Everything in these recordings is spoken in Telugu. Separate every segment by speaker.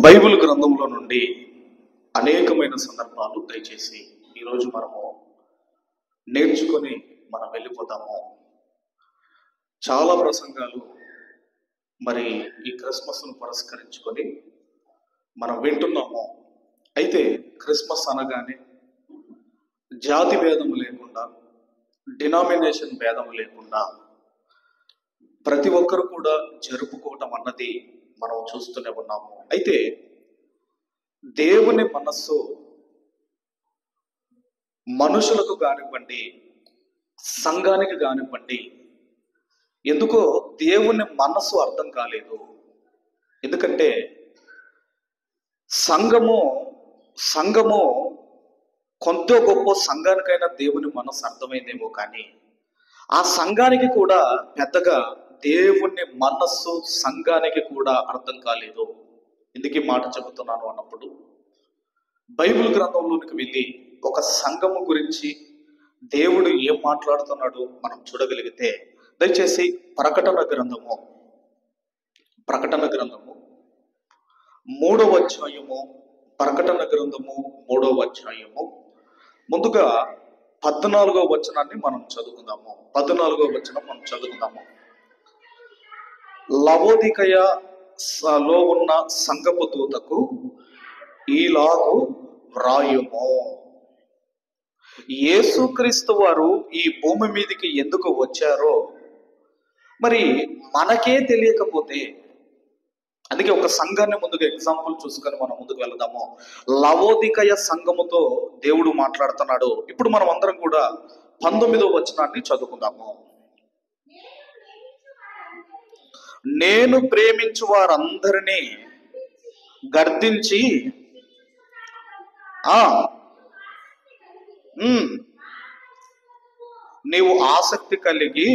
Speaker 1: బైబిల్ గ్రంథంలో నుండి అనేకమైన సందర్భాలు దయచేసి ఈరోజు మనము నేర్చుకొని మనం వెళ్ళిపోతాము. చాలా ప్రసంగాలు మరి ఈ క్రిస్మస్ను పురస్కరించుకొని మనం వింటున్నాము. అయితే క్రిస్మస్ అనగానే జాతి భేదం లేకుండా, డినామినేషన్ భేదం లేకుండా ప్రతి ఒక్కరు కూడా జరుపుకోవటం అన్నది మనం చూస్తూనే ఉన్నాము. అయితే దేవుని మనస్సు మనుషులకు కానివ్వండి, సంఘానికి కానివ్వండి, ఎందుకో దేవుని మనస్సు అర్థం కాలేదు. ఎందుకంటే సంఘము కొంత గొప్ప సంఘానికైనా దేవుని మనస్సు అర్థమైందేమో, కానీ ఆ సంఘానికి కూడా పెద్దగా దేవుని మనస్సు సంఘానికి కూడా అర్థం కాలేదు. ఎందుకు ఈ మాట చెబుతున్నాను అన్నప్పుడు, బైబిల్ గ్రంథంలోనికి వెళ్ళి ఒక సంఘము గురించి దేవుడు ఏం మాట్లాడుతున్నాడు మనం చూడగలిగితే, దయచేసి ప్రకటన గ్రంథము 3వ అధ్యాయము, ప్రకటన గ్రంథము 3వ అధ్యాయము ముందుగా 14వ వచనాన్ని మనం చదువుకుందాము. 14వ వచనం మనం చదువుకుందాము. లవోదికయలో ఉన్న సంఘపు దూతకు ఈలాగు వ్రాయుము. యేసుక్రీస్తు వారు ఈ భూమి మీదకి ఎందుకు వచ్చారో మరి మనకే తెలియకపోతే, అందుకే ఒక సంఘాన్ని ముందుగా ఎగ్జాంపుల్ చూసుకొని మనం ముందుకు వెళదాము. లవోదికయ సంఘముతో దేవుడు మాట్లాడుతున్నాడు. ఇప్పుడు మనం అందరం కూడా 19వ వచనాన్ని చదువుకుందాము. నేను ప్రేమించు వారందరినీ గర్దించి నీవు ఆసక్తి కలిగి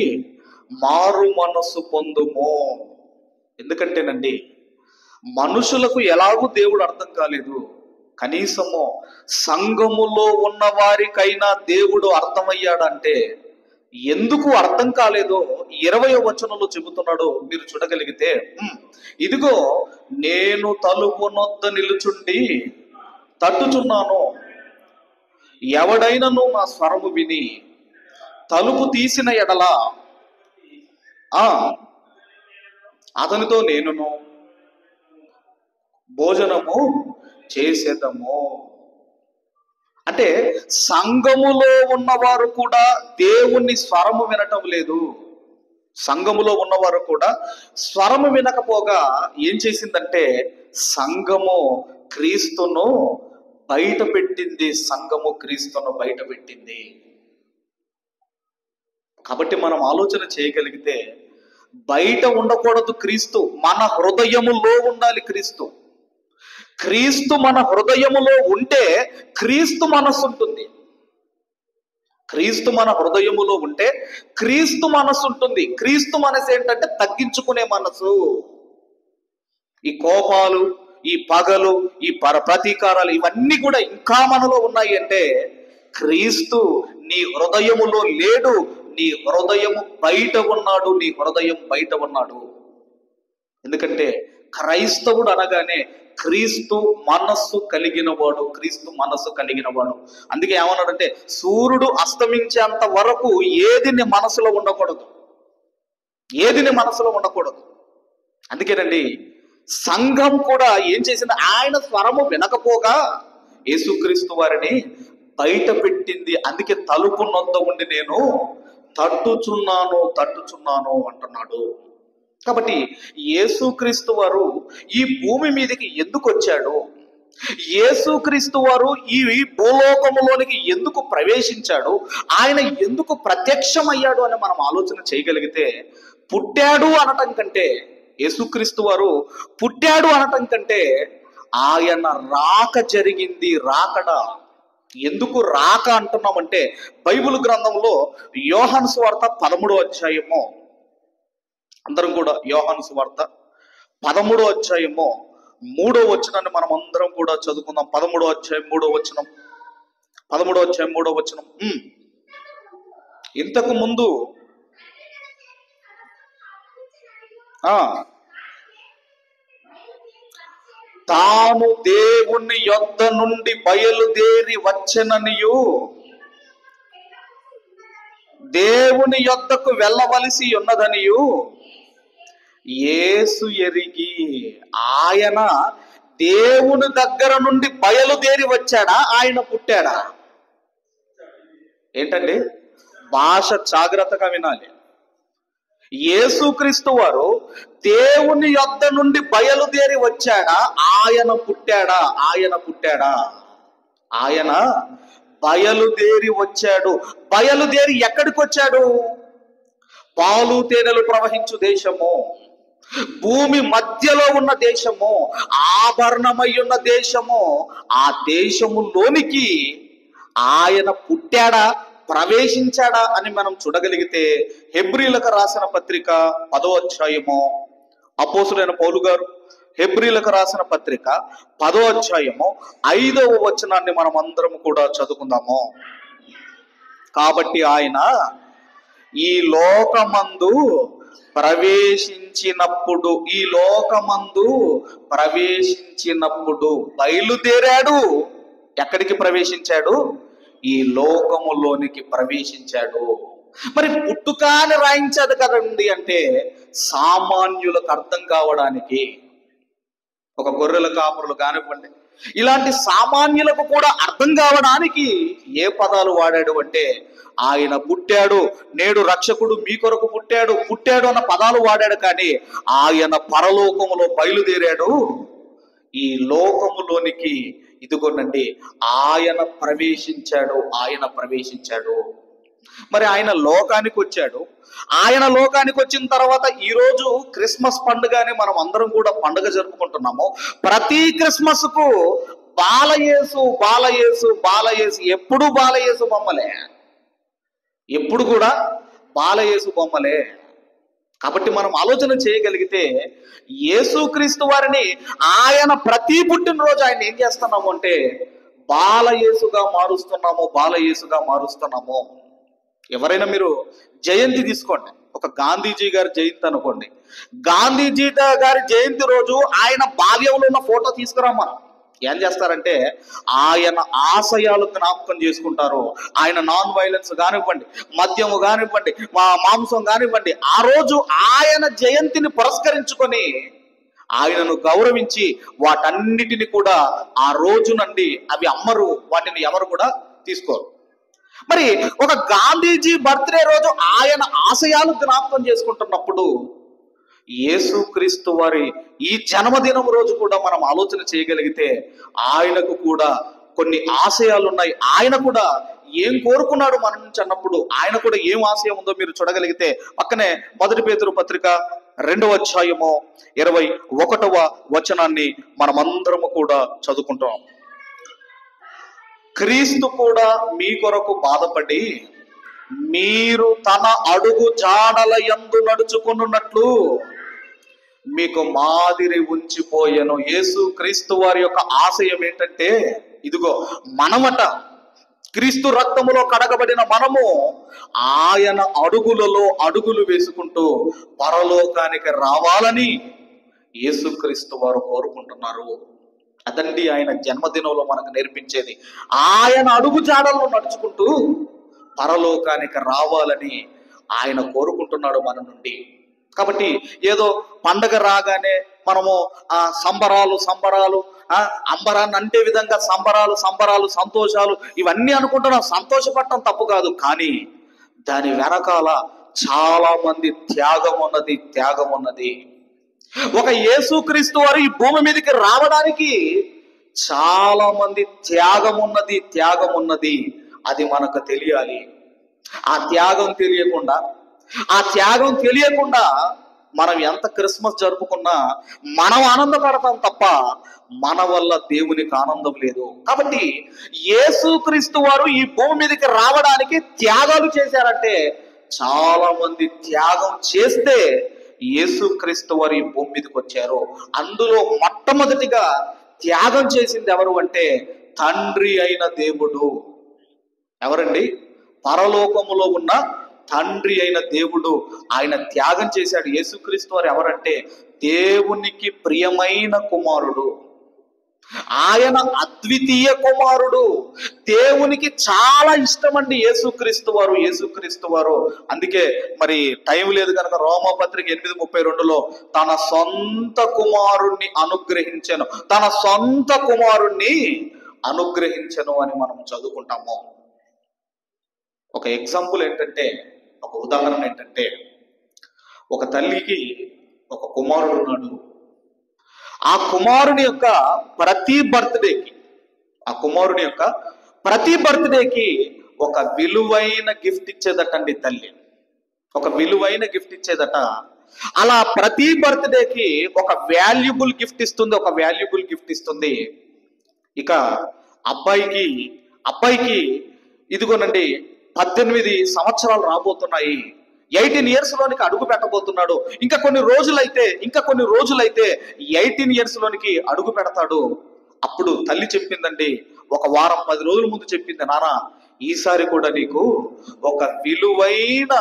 Speaker 1: మారు మనస్సు పొందుము. ఎందుకంటేనండి, మనుషులకు ఎలాగూ దేవుడు అర్థం కాలేదు, కనీసము సంఘములో ఉన్న వారికైనా దేవుడు అర్థమయ్యాడంటే ఎందుకు అర్థం కాలేదో 20వ వచనంలో చెబుతున్నాడు. మీరు చూడగలిగితే, ఇదిగో నేను తలుపు నొద్ద నిలుచుండి తట్టుచున్నాను, ఎవడైనను నా స్వరము విని తలుపు తీసిన ఎడల అతనితో నేనును భోజనము చేసేదము. అంటే సంఘములో ఉన్నవారు కూడా దేవుని స్వరము వినటం లేదు. సంఘములో ఉన్నవారు కూడా స్వరము వినకపోగా ఏం చేసిందంటే, సంఘము క్రీస్తును బయట పెట్టింది. కాబట్టి మనం ఆలోచన చేయగలిగితే, బయట ఉండకూడదు క్రీస్తు, మన హృదయములో ఉండాలి క్రీస్తు. క్రీస్తు మన హృదయములో ఉంటే క్రీస్తు మనస్సు ఉంటుంది. క్రీస్తు మన హృదయములో ఉంటే క్రీస్తు మనస్సు ఉంటుంది. క్రీస్తు మనసు ఏంటంటే తగ్గించుకునే మనసు. ఈ కోపాలు, ఈ పగలు, ఈ ప్రతీకారాలు ఇవన్నీ కూడా ఇంకా మనలో ఉన్నాయి అంటే క్రీస్తు నీ హృదయములో లేడు. నీ హృదయము బయట ఉన్నాడు. ఎందుకంటే క్రైస్తవుడు అనగానే క్రీస్తు మనస్సు కలిగిన వాడు. అందుకే ఏమన్నాడంటే, సూర్యుడు అస్తమించేంత వరకు ఏది నీ మనసులో ఉండకూడదు. అందుకేనండి, సంఘం కూడా ఏం చేసింది, ఆయన స్వరము వినకపోగా యేసుక్రీస్తు వారిని బయట పెట్టింది. అందుకే తలుపు నొద్ద ఉండి నేను తట్టుచున్నాను అంటున్నాడు. కాబట్టి యేసుక్రీస్తు వారు ఈ భూమి మీదకి ఎందుకు వచ్చాడు, యేసుక్రీస్తు వారు ఈ భూలోకములోనికి ఎందుకు ప్రవేశించాడు, ఆయన ఎందుకు ప్రత్యక్షమయ్యాడు అని మనం ఆలోచన చేయగలిగితే, పుట్టాడు అనటం కంటే, యేసుక్రీస్తు వారు పుట్టాడు అనటం కంటే ఆయన రాక జరిగింది. ఎందుకు రాక అంటున్నామంటే, బైబిల్ గ్రంథంలో యోహాను సువార్త 13వ అధ్యాయము, అందరం కూడా యోహాను సువార్త 13వ అధ్యాయము 3వ వచనాన్ని మనం అందరం కూడా చదువుకుందాం. 13వ అధ్యాయం 3వ వచనం. ఇంతకు ముందు తాను దేవుని యొద్ద నుండి బయలుదేరి వచ్చెననియు, దేవుని యొద్దకు వెళ్ళవలసి ఉన్నదనియు యేసు ఎరిగి. ఆయన దేవుని దగ్గర నుండి బయలుదేరి వచ్చాడా, ఆయన పుట్టాడా? ఏంటండి, భాష జాగ్రత్తగా వినాలి. యేసుక్రీస్తు వారు దేవుని యొద్ద నుండి బయలుదేరి వచ్చాడా, ఆయన పుట్టాడా? ఆయన పుట్టాడా? ఆయన బయలుదేరి వచ్చాడు. బయలుదేరి ఎక్కడికి వచ్చాడు? పాలు తేనెలు ప్రవహించు దేశము, భూమి మధ్యలో ఉన్న దేశము, ఆభరణమై ఉన్న దేశము, ఆ దేశములోనికి ఆయన పుట్టాడా, ప్రవేశించాడా అని మనం చూడగలిగితే హెబ్రీలకు రాసిన పత్రిక 10వ అధ్యాయము, అపోస్తులైన పౌలు గారు హెబ్రీలకు రాసిన పత్రిక 10వ అధ్యాయము 5వ వచనాన్ని మనం అందరం కూడా చదువుకుందాము. కాబట్టి ఆయన ఈ లోకమందు ప్రవేశించినప్పుడు బయలుదేరాడు. ఎక్కడికి ప్రవేశించాడు? ఈ లోకములోనికి ప్రవేశించాడు. మరి పుట్టుకాని రాయించదు కదండి అంటే సామాన్యులకు అర్థం కావడానికి, ఒక గొర్రెల కాపురులు కానివ్వండి, ఇలాంటి సామాన్యులకు కూడా అర్థం కావడానికి ఏ పదాలు వాడాడు అంటే ఆయన పుట్టాడు, నేడు రక్షకుడు మీ కొరకు పుట్టాడు, పుట్టాడు అన్న పదాలు వాడాడు. కానీ ఆయన పరలోకములో బయలుదేరాడు, ఈ లోకములోనికి ఇదిగోనండి ఆయన ప్రవేశించాడు. ఆయన ప్రవేశించాడు. మరి ఆయన లోకానికి వచ్చాడు. ఆయన లోకానికి వచ్చిన తర్వాత ఈరోజు క్రిస్మస్ పండుగని మనం అందరం కూడా పండుగ జరుపుకుంటున్నాము. ప్రతి క్రిస్మస్ కు బాలయేసు బాలయేసు బాలయేసు, ఎప్పుడు బాలయేసు బొమ్మలే, ఎప్పుడు కూడా బాలయేసు బొమ్మలే. కాబట్టి మనం ఆలోచన చేయగలిగితే యేసుక్రీస్తు వారిని ఆయన ప్రతి పుట్టినరోజు ఆయన ఏం చేస్తున్నాము అంటే బాలయేసుగా మారుస్తున్నాము, బాలయేసుగా మారుస్తున్నాము. ఎవరైనా మీరు జయంతి తీసుకోండి, ఒక గాంధీజీ గారి జయంతి అనుకోండి. గాంధీజీ గారి జయంతి రోజు ఆయన బాల్యంలో ఉన్న ఫోటో తీసుకురామని ఏం చేస్తారంటే ఆయన ఆశయాలు జ్ఞాపకం చేసుకుంటారు. ఆయన నాన్ వైలెన్స్ కానివ్వండి, మద్యము కానివ్వండి, మాంసం కానివ్వండి, ఆ రోజు ఆయన జయంతిని పురస్కరించుకొని ఆయనను గౌరవించి వాటన్నిటిని కూడా ఆ రోజు నుండి అవి అమ్మరు, వాటిని ఎవరు కూడా తీసుకోరు. మరి ఒక గాంధీజీ బర్త్డే రోజు ఆయన ఆశయాలు జ్ఞాపకం చేసుకుంటున్నప్పుడు యేసుక్రీస్తు వారి ఈ జన్మదినం రోజు కూడా మనం ఆలోచన చేయగలిగితే ఆయనకు కూడా కొన్ని ఆశయాలు ఉన్నాయి. ఆయన కూడా ఏం కోరుకున్నాడు మన నుంచి అన్నప్పుడు ఆయన కూడా ఏం ఆశయం ఉందో మీరు చూడగలిగితే పక్కనే 1 పేతురు పత్రిక 2వ అధ్యాయము 21వ వచనాన్ని మనమందరము కూడా చదువుకుంటాం. క్రీస్తు కూడా మీ కొరకు బాధపడి మీరు తన అడుగు జాడల యందు నడుచుకున్నట్లు మీకు మాదిరి ఉంచిపోయెను. యేసు క్రీస్తు వారి యొక్క ఆశయం ఏంటంటే ఇదిగో మనమట క్రీస్తు రక్తములో కడగబడిన మనము ఆయన అడుగులలో అడుగులు వేసుకుంటూ పరలోకానికి రావాలని యేసుక్రీస్తు వారు కోరుకుంటున్నారు. అదండి ఆయన జన్మదినంలో మనకు నేర్పించేది. ఆయన అడుగు జాడల్లో నడుచుకుంటూ పరలోకానికి రావాలని ఆయన కోరుకుంటున్నాడు మన నుండి. కాబట్టి ఏదో పండగ రాగానే మనము సంబరాలు అంబరాన్ని అంటే విధంగా సంబరాలు సంతోషాలు ఇవన్నీ అనుకుంటున్నాం. సంతోషపడటం తప్పు కాదు, కానీ దాని వెనకాల చాలా మంది త్యాగం ఉన్నది. ఒక యేసుక్రీస్తు వారు ఈ భూమి మీదకి రావడానికి చాలా మంది త్యాగం ఉన్నది. అది మనకు తెలియాలి. ఆ త్యాగం తెలియకుండా మనం ఎంత క్రిస్మస్ జరుపుకున్నా మనం ఆనందపడతాం తప్ప మన వల్ల దేవునికి ఆనందం లేదు. కాబట్టి యేసుక్రీస్తు వారు ఈ భూమి మీదకి రావడానికి త్యాగాలు చేశారంటే చాలా మంది త్యాగం చేస్తే యేసుక్రీస్తు వారు ఈ భూమి మీదకి వచ్చారు. అందులో మొట్టమొదటిగా త్యాగం చేసింది ఎవరు అంటే తండ్రి అయిన దేవుడు. ఎవరండి? పరలోకములో ఉన్న తండ్రి అయిన దేవుడు. ఆయన త్యాగం చేశాడు. యేసుక్రీస్తు వారు ఎవరంటే దేవునికి ప్రియమైన కుమారుడు. ఆయన అద్వితీయ కుమారుడు. దేవునికి చాలా ఇష్టం అండి యేసుక్రీస్తు వారు, యేసుక్రీస్తు వారు. అందుకే మరి టైం లేదు కనుక రోమపత్రిక 8:32లో తన సొంత కుమారుణ్ణి అనుగ్రహించెను, తన సొంత కుమారుణ్ణి అనుగ్రహించెను అని మనం చదువుకుంటాము. ఒక ఎగ్జాంపుల్ ఏంటంటే, ఒక ఉదాహరణ ఏంటంటే, ఒక తల్లికి ఒక కుమారుడు ఉన్నాడు. ఆ కుమారుని యొక్క ప్రతి బర్త్డేకి ఒక విలువైన గిఫ్ట్ ఇచ్చేదటండి తల్లి, ఒక విలువైన గిఫ్ట్ ఇచ్చేదట. అలా ప్రతి బర్త్డేకి ఒక వాల్యుబుల్ గిఫ్ట్ ఇస్తుంది. ఇక అబ్బాయికి ఇదిగోనండి 18 సంవత్సరాలు రాబోతున్నాయి. 18 years లోనికి అడుగు పెట్టబోతున్నాడు. ఇంకా కొన్ని రోజులైతే 18 years లోనికి అడుగు పెడతాడు. అప్పుడు తల్లి చెప్పిందండి, ఒక వారం 10 రోజుల ముందు చెప్పింది, నాన్న ఈసారి కూడా నీకు ఒక విలువైన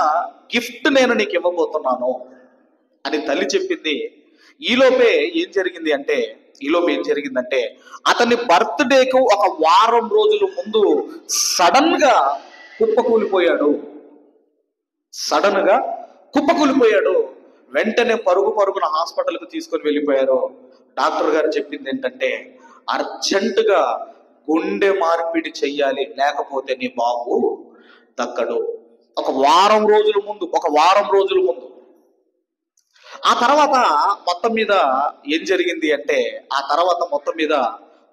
Speaker 1: గిఫ్ట్ నేను నీకు ఇవ్వబోతున్నాను అని తల్లి చెప్పింది. ఈలోపే ఏం జరిగిందంటే అతని బర్త్డేకు ఒక వారం రోజుల ముందు సడన్ గా కుప్పకూలిపోయాడు. వెంటనే పరుగున హాస్పిటల్కి తీసుకొని వెళ్ళిపోయారు. డాక్టర్ గారు చెప్పింది ఏంటంటే, అర్జెంటుగా గుండె మార్పిడి చెయ్యాలి, లేకపోతే నీ బాబు దక్కడు. ఒక వారం రోజుల ముందు. ఆ తర్వాత మొత్తం మీద ఏం జరిగింది అంటే,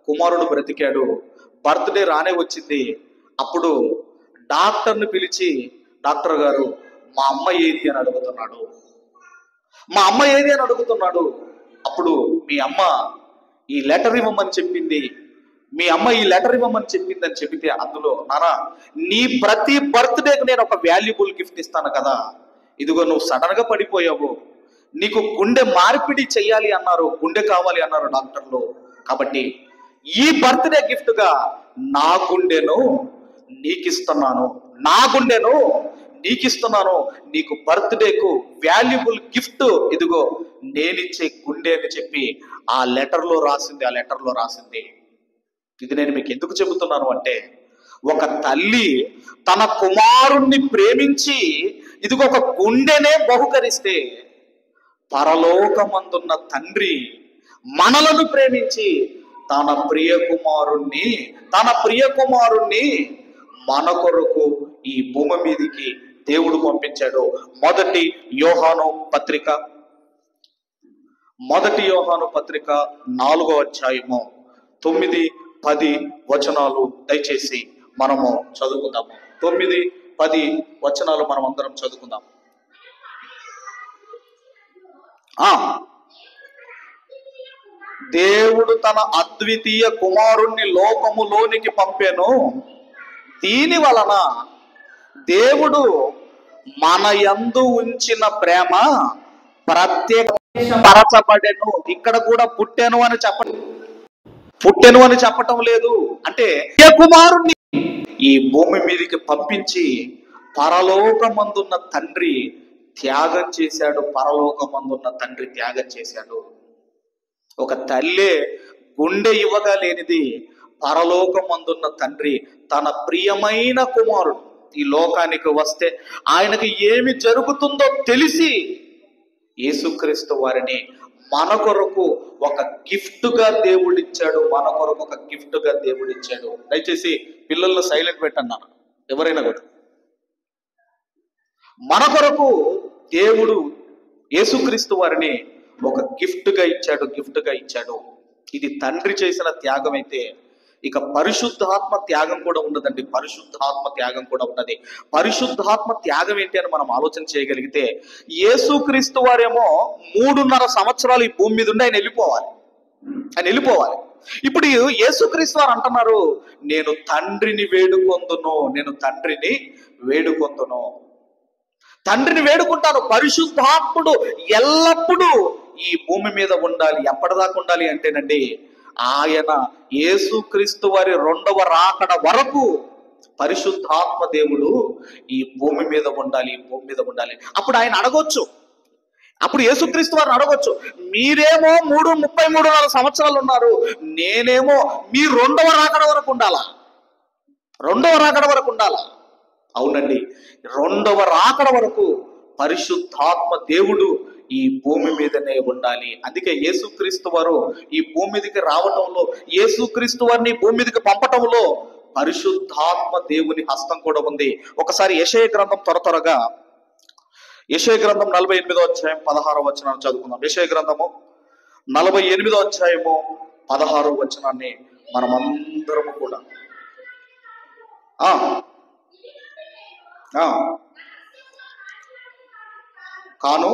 Speaker 1: కుమారుడు బ్రతికాడు. బర్త్డే రానే వచ్చింది. అప్పుడు డాక్టర్ని పిలిచి, డాక్టర్ గారు మా అమ్మ ఏది అని అడుగుతున్నాడు. అప్పుడు మీ అమ్మ ఈ లెటర్ ఇవ్వమని చెప్పింది అని చెబితే, అందులో నానా నీ ప్రతి బర్త్డేకి నేను ఒక వాల్యుబుల్ గిఫ్ట్ ఇస్తాను కదా, ఇదిగో నువ్వు సడన్ గా పడిపోయావు, నీకు గుండె మార్పిడి చెయ్యాలి అన్నారు, గుండె కావాలి అన్నారు డాక్టర్లు. కాబట్టి ఈ బర్త్డే గిఫ్ట్ గా నా గుండెను నీకిస్తున్నాను, నీకు బర్త్డేకు వాల్యుబుల్ గిఫ్ట్ ఇదిగో నేనిచ్చే గుండె అని చెప్పి ఆ లెటర్ లో రాసింది. ఇది నేను మీకు ఎందుకు చెబుతున్నాను అంటే, ఒక తల్లి తన కుమారుణ్ణి ప్రేమించి ఇదిగో ఒక గుండెనే బహుకరిస్తే, పరలోకమందున్న తండ్రి మనలను ప్రేమించి తన ప్రియ కుమారుణ్ణి మన కొరకు ఈ భూమి మీదికి దేవుడు పంపించాడు. మొదటి యోహాను పత్రిక 4వ అధ్యాయము 9-10 వచనాలు దయచేసి మనము చదువుకుందాము. 9-10 వచనాలు మనం అందరం చదువుకుందాం. దేవుడు తన అద్వితీయ కుమారుణ్ణి లోకములోనికి పంపెను, దీని వలన దేవుడు మన యందు ఉంచిన ప్రేమ ప్రత్యక్షపరచబడెను. ఇక్కడ కూడా పుట్టెను అని చెప్పటం లేదు. అంటే కుమారుణ్ణి ఈ భూమి మీదకి పంపించి పరలోకమందున్న తండ్రి త్యాగం చేశాడు. ఒక తల్లే గుండె ఇవ్వగా లేనిది పరలోకమందున్న తండ్రి తన ప్రియమైన కుమారుడు ఈ లోకానికి వస్తే ఆయనకు ఏమి జరుగుతుందో తెలిసి యేసుక్రీస్తు వారిని మన కొరకు ఒక గిఫ్ట్ గా దేవుడిచ్చాడు. దయచేసి పిల్లల్లో సైలెంట్ పెట్టన్నారు ఎవరైనా కూడా. మన కొరకు దేవుడు యేసుక్రీస్తు వారిని ఒక గిఫ్ట్ గా ఇచ్చాడు. ఇది తండ్రి చేసిన త్యాగం అయితే, ఇక పరిశుద్ధాత్మ త్యాగం కూడా ఉన్నదండి. పరిశుద్ధాత్మ త్యాగం ఏంటి అని మనం ఆలోచన చేయగలిగితే, యేసుక్రీస్తు వారేమో 3.5 సంవత్సరాలు ఈ భూమి మీద ఉండి ఆయన వెళ్ళిపోవాలి. ఇప్పుడు యేసుక్రీస్తు వారు అంటున్నారు, నేను తండ్రిని వేడుకుంటాను. పరిశుద్ధాత్ముడు ఎల్లప్పుడూ ఈ భూమి మీద ఉండాలి. ఎప్పటిదాకా ఉండాలి అంటేనండి, ఆయన యేసుక్రీస్తు వారి 2వ రాకడ వరకు పరిశుద్ధాత్మ దేవుడు ఈ భూమి మీద ఉండాలి. అప్పుడు ఆయన అడగొచ్చు, అప్పుడు యేసుక్రీస్తు వారిని అడగొచ్చు, మీరేమో 33 సంవత్సరాలు ఉన్నారు, నేనేమో మీ రెండవ రాకడ వరకు ఉండాలా? రెండవ రాకడ వరకు ఉండాలా? అవునండి, రెండవ రాకడ వరకు పరిశుద్ధాత్మ దేవుడు ఈ భూమి మీదనే ఉండాలి. అందుకే యేసుక్రీస్తు వారు ఈ భూమి మీదకి రావటంలో, యేసుక్రీస్తు వారిని భూమి మీదకి పంపటంలో పరిశుద్ధాత్మ దేవుని హస్తం కూడా ఉంది. ఒకసారి యెషయా గ్రంథం త్వరగా యెషయా గ్రంథం 48వ అధ్యాయం 16వ వచనాన్ని చదువుకుందాం. యెషయా గ్రంథము 48వ అధ్యాయము 16వ వచనాన్ని మనమందరము కూడా కాను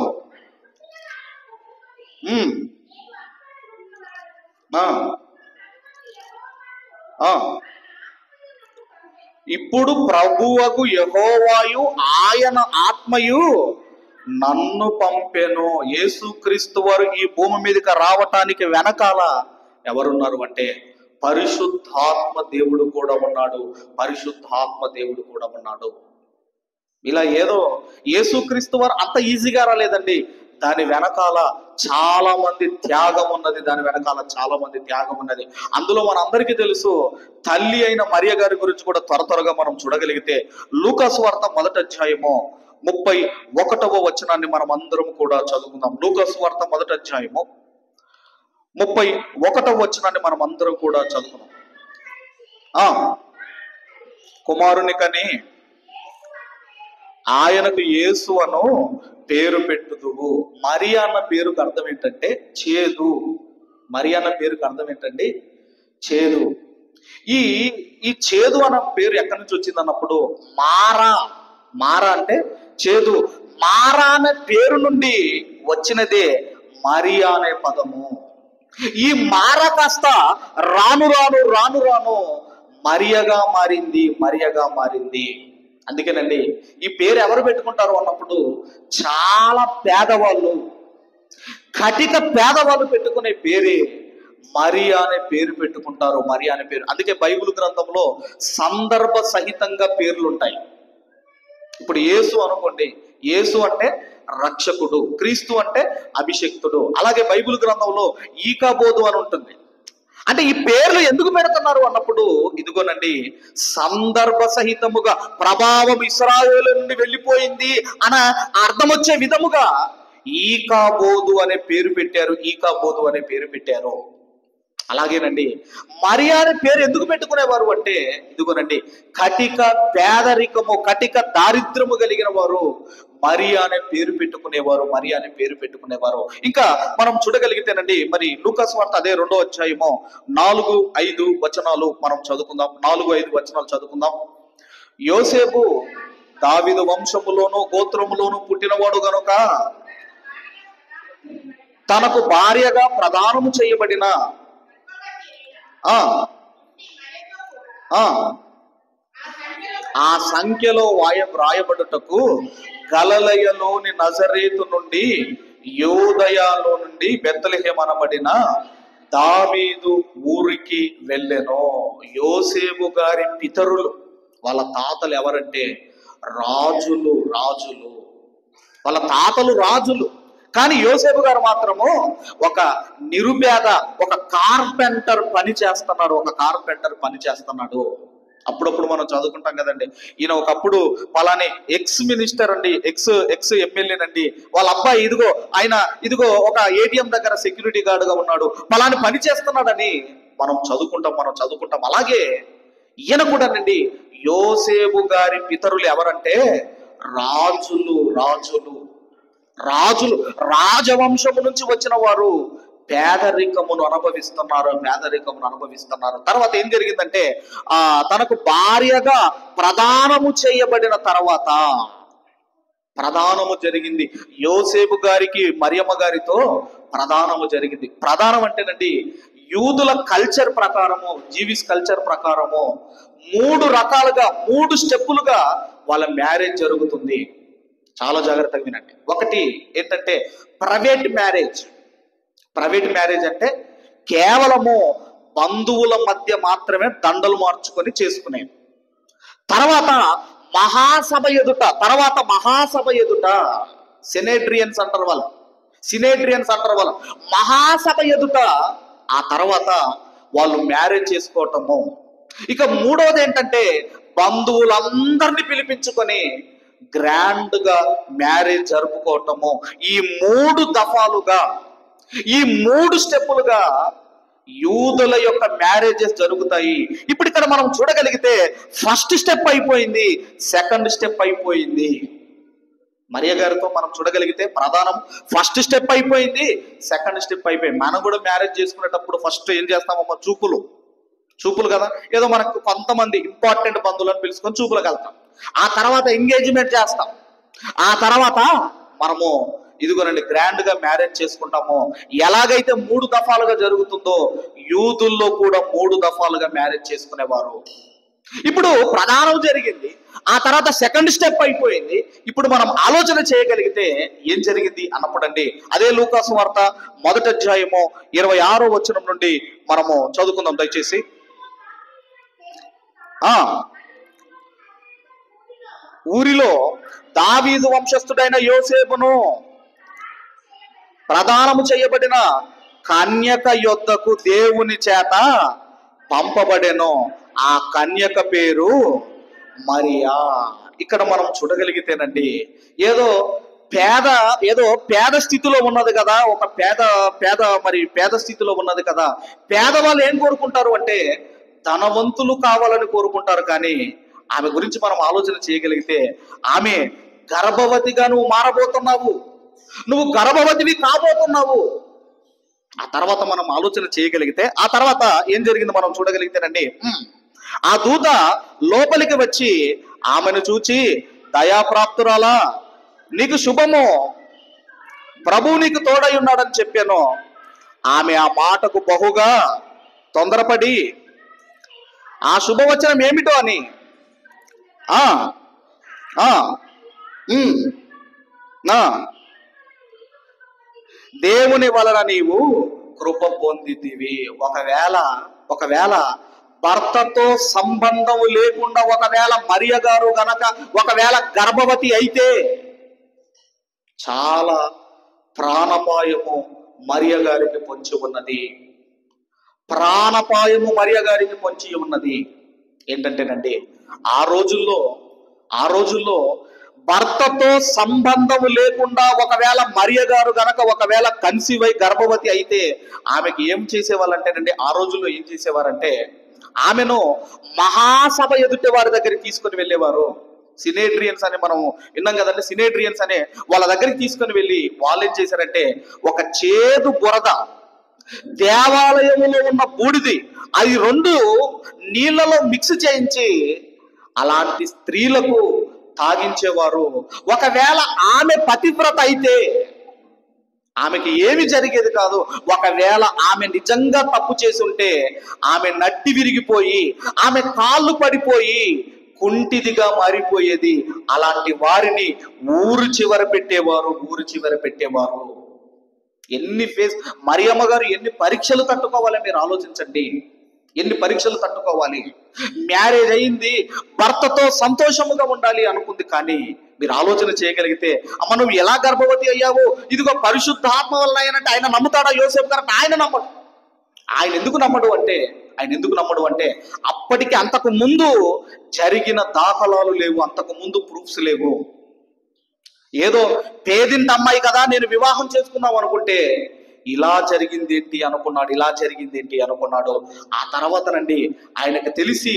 Speaker 1: ఇప్పుడు ప్రభువగు యెహోవాయు ఆయన ఆత్మయు నన్ను పంపెను. యేసుక్రీస్తు వారు ఈ భూమి మీదకి రావటానికి వెనకాల ఎవరున్నారు అంటే పరిశుద్ధాత్మ దేవుడు కూడా ఉన్నాడు. పరిశుద్ధాత్మ దేవుడు కూడా ఉన్నాడు. ఇలా ఏదో యేసుక్రీస్తు వారు అంత ఈజీగా రాలేదండి. దాని వెనకాల చాలా మంది త్యాగం ఉన్నది. దాని వెనకాల చాలా మంది త్యాగం ఉన్నది. అందులో మనందరికీ తెలుసు, తల్లి అయిన మరియ గారి గురించి కూడా త్వరగా మనం చూడగలిగితే లూకా సువార్త 1వ అధ్యాయము 31వ వచనాన్ని మనం అందరం కూడా చదువుకుందాం. లూకా సువార్త 1వ అధ్యాయము 31వ వచనాన్ని మనం అందరం కూడా చదువుకుందాం. కుమారుని కని ఆయనకు యేసు అను పేరు పెట్టుదువు. మరియా అన్న పేరుకు అర్థం ఏంటంటే చేదు. మరియా అన్న పేరుకు అర్థం ఏంటండి? చేదు. ఈ చేదు అన్న పేరు ఎక్కడి నుంచి వచ్చింది అన్నప్పుడు మారా అంటే చేదు. మారా అనే పేరు నుండి వచ్చినదే మరియా అనే పదము. ఈ మారా కాస్త రాను రాను మరియగా మారింది. అందుకేనండి ఈ పేరు ఎవరు పెట్టుకుంటారు అన్నప్పుడు చాలా పేదవాళ్ళు, కటిక పేదవాళ్ళు పెట్టుకునే పేరే మరియా అనే పేరు పెట్టుకుంటారు. మరియా అనే పేరు. అందుకే బైబిల్ గ్రంథంలో సందర్భ సహితంగా పేర్లు ఉంటాయి. ఇప్పుడు యేసు అనుకోండి, యేసు అంటే రక్షకుడు, క్రీస్తు అంటే అభిషక్తుడు. అలాగే బైబిల్ గ్రంథంలో ఈకాబోదు అని ఉంటుంది. అంటే ఈ పేర్లు ఎందుకు పెడుతున్నారు అన్నప్పుడు ఇదిగోనండి, సందర్భ సహితముగా ప్రభావం ఇశ్రాయేలు నుండి వెళ్ళిపోయింది అన్న అర్థం వచ్చే విధముగా ఈకాబోదు అనే పేరు పెట్టారు. అలాగేనండి మరియా అనే పేరు ఎందుకు పెట్టుకునేవారు అంటే ఇదిగోనండి, కటిక పేదరికము, కటిక దారిద్రము కలిగిన వారు మరియా అనే పేరు పెట్టుకునేవారు. ఇంకా మనం చూడగలిగితేనండి, మరి లూకా సువార్త అదే 2వ అధ్యాయము 4-5 వచనాలు మనం చదువుకుందాం. 4-5 వచనాలు చదువుకుందాం. యోసేపు దావీదు వంశములోను గోత్రములోను పుట్టినవాడు గనుక తనకు భార్యగా ప్రదానము చేయబడిన ఆ సంఖ్యలో వ్రాయబడుటకు గలిలయలోని నజరేతు నుండి యూదయలో నుండి బెత్లెహేము అనబడిన దావీదు ఊరికి వెళ్ళెను. యోసేపు గారి పితరులు, వాళ్ళ తాతలు ఎవరంటే రాజులు. వాళ్ళ తాతలు రాజులు. కానీ యోసేపు గారు మాత్రము ఒక నిరుపేద, ఒక కార్పెంటర్ పని చేస్తున్నాడు. అప్పుడప్పుడు మనం చదువుకుంటాం కదండి, ఈయన ఒకప్పుడు పలాని ఎక్స్ మినిస్టర్ అండి, ఎక్స్ ఎమ్మెల్యేనండి, వాళ్ళ అబ్బాయి ఇదిగో ఒక ఏటీఎం దగ్గర సెక్యూరిటీ గార్డుగా ఉన్నాడు, పలాని పని చేస్తున్నాడని మనం చదువుకుంటాం. అలాగే ఈయన కూడానండి, యోసేపు గారి పితరులు ఎవరంటే రాజులు. రాజవంశము నుంచి వచ్చిన వారు పేదరికమును అనుభవిస్తున్నారు. తర్వాత ఏం జరిగిందంటే తనకు భార్యగా ప్రదానము చేయబడిన తర్వాత ప్రదానము జరిగింది. యోసేపు గారికి మరియమ్మ గారితో ప్రదానము జరిగింది. ప్రదానం అంటేనండి యూదుల కల్చర్ ప్రకారము, జీవిస్ కల్చర్ ప్రకారము 3 రకాలుగా 3 స్టెప్పులుగా వాళ్ళ మ్యారేజ్ జరుగుతుంది. చాలా జాగ్రత్తగా వినండి. ఒకటి ఏంటంటే ప్రైవేట్ మ్యారేజ్ అంటే కేవలము బంధువుల మధ్య మాత్రమే దండలు మార్చుకొని చేసుకునేది. తర్వాత మహాసభ ఎదుట సెనేట్రియన్స్ అంటారు వాళ్ళు. సినేట్రియన్స్ అంటారు వాళ్ళు. మహాసభ ఎదుట ఆ తర్వాత వాళ్ళు మ్యారేజ్ చేసుకోవటము. ఇక మూడవది ఏంటంటే బంధువులందరినీ పిలిపించుకొని గ్రాండ్ గా మ్యారేజ్ జరుపుకోవటము. ఈ 3 దఫాలుగా, ఈ 3 స్టెప్పులుగా యూదుల యొక్క మ్యారేజెస్ జరుగుతాయి. ఇప్పుడు ఇక్కడ మనం చూడగలిగితే ఫస్ట్ స్టెప్ అయిపోయింది, సెకండ్ స్టెప్ అయిపోయింది. మరియ గారితో మనం చూడగలిగితే ప్రధానం ఫస్ట్ స్టెప్ అయిపోయింది, సెకండ్ స్టెప్ అయిపోయింది. మనం కూడా మ్యారేజ్ చేసుకునేటప్పుడు ఫస్ట్ ఏం చేస్తామమ్మా? చూపులు కదా. ఏదో మనకు కొంతమంది ఇంపార్టెంట్ బంధువులను పిలుచుకొని చూపులకు వెళ్తాం. ఆ తర్వాత ఎంగేజ్మెంట్ చేస్తాం. ఆ తర్వాత మనము ఇదిగోనండి గ్రాండ్ గా మ్యారేజ్ చేసుకుంటాము. ఎలాగైతే 3 దఫాలుగా జరుగుతుందో యూదుల్లో కూడా 3 దఫాలుగా మ్యారేజ్ చేసుకునేవారు. ఇప్పుడు ప్రధానం జరిగింది, ఆ తర్వాత సెకండ్ స్టెప్ అయిపోయింది. ఇప్పుడు మనం ఆలోచన చేయగలిగితే ఏం జరిగింది అన్నప్పుడండి, అదే లూకాసు వార్త 1వ అధ్యాయము 26వ వచనం నుండి మనము చదువుకుందాం దయచేసి. ఊరిలో దావీదు వంశస్థుడైన యోసేపును ప్రదానము చేయబడిన కన్యక యొద్దకు దేవుని చేత పంపబడెను. ఆ కన్యక పేరు మరియా. ఇక్కడ మనం చూడగలిగితేనండి ఏదో పేద స్థితిలో ఉన్నది కదా, ఒక పేద స్థితిలో ఉన్నది కదా. పేదవాళ్ళు ఏం కోరుకుంటారు అంటే ధనవంతులు కావాలని కోరుకుంటారు. కానీ ఆమె గురించి మనం ఆలోచన చేయగలిగితే ఆమె గర్భవతిగా నువ్వు మారబోతున్నావు, నువ్వు గర్భవతివి కాబోతున్నావు. ఆ తర్వాత మనం ఆలోచన చేయగలిగితే ఆ తర్వాత ఏం జరిగింది మనం చూడగలిగితేనండి, ఆ దూత లోపలికి వచ్చి ఆమెను చూచి, దయాప్రాప్తురాలా, నీకు శుభము, ప్రభువు నీకు తోడై ఉన్నాడని చెప్పాను. ఆమె ఆ మాటకు బహుగా తొందరపడి ఆ శుభవచనం ఏమిటో అని దేవుని వలన నీవు కృప పొందితివి. ఒకవేళ భర్తతో సంబంధం లేకుండా ఒకవేళ మరియ గారు గనక ఒకవేళ గర్భవతి అయితే చాలా ప్రాణపాయము మరియ గారికి పొంచి ఉన్నది. ప్రాణపాయము మరియ గారికి పొంచి ఉన్నది. ఏంటంటేనండి ఆ రోజుల్లో భర్తతో సంబంధము లేకుండా ఒకవేళ మరియ గారు గనక ఒకవేళ కన్సీవ్ అయి గర్భవతి అయితే ఆమెకి ఏం చేసేవాళ్ళంటేనండి, ఆ రోజుల్లో ఏం చేసేవారంటే ఆమెను మహాసభ ఎదుటి వారి దగ్గరికి తీసుకొని వెళ్ళేవారు. సినేట్రియన్స్ అని మనం విన్నాం కదండి. సినేట్రియన్స్ అనే వాళ్ళ దగ్గరికి తీసుకొని వెళ్ళి వాళ్ళు ఏం చేశారంటే ఒక చేదు బురద, దేవాలయంలో ఉన్న బూడిది, అది 2 నీళ్లలో మిక్స్ చేయించి అలాంటి స్త్రీలకు తాగించేవారు. ఒకవేళ ఆమె పతివ్రత అయితే ఆమెకి ఏమి జరిగేది కాదు. ఒకవేళ ఆమె నిజంగా తప్పు చేసి ఉంటే ఆమె నట్టి విరిగిపోయి ఆమె కాళ్ళు పడిపోయి కుంటిదిగా మారిపోయేది. అలాంటి వారిని ఊరు చివర పెట్టేవారు. మరియమ్మ గారు ఎన్ని పరీక్షలు తట్టుకోవాలి మీరు ఆలోచించండి. ఎన్ని పరీక్షలు తట్టుకోవాలి. మ్యారేజ్ అయింది, భర్తతో సంతోషముగా ఉండాలి అనుకుంది. కానీ మీరు ఆలోచన చేయగలిగితే అమ్మ నువ్వు ఎలా గర్భవతి అయ్యావో, ఇదిగో పరిశుద్ధాత్మ వల్ల అయినట్టు ఆయన నమ్ముతాడా యోసేపు గారు? ఆయన నమ్మడు. ఆయన ఎందుకు నమ్మడు అంటే అప్పటికి అంతకు ముందు జరిగిన దాఖలాలు లేవు, అంతకు ముందు ప్రూఫ్స్ లేవు. ఏదో పేదింటి అమ్మాయి కదా నేను వివాహం చేసుకున్నాం అనుకుంటే ఇలా జరిగింది ఏంటి అనుకున్నాడు. ఆ తర్వాతనండి ఆయనకు తెలిసి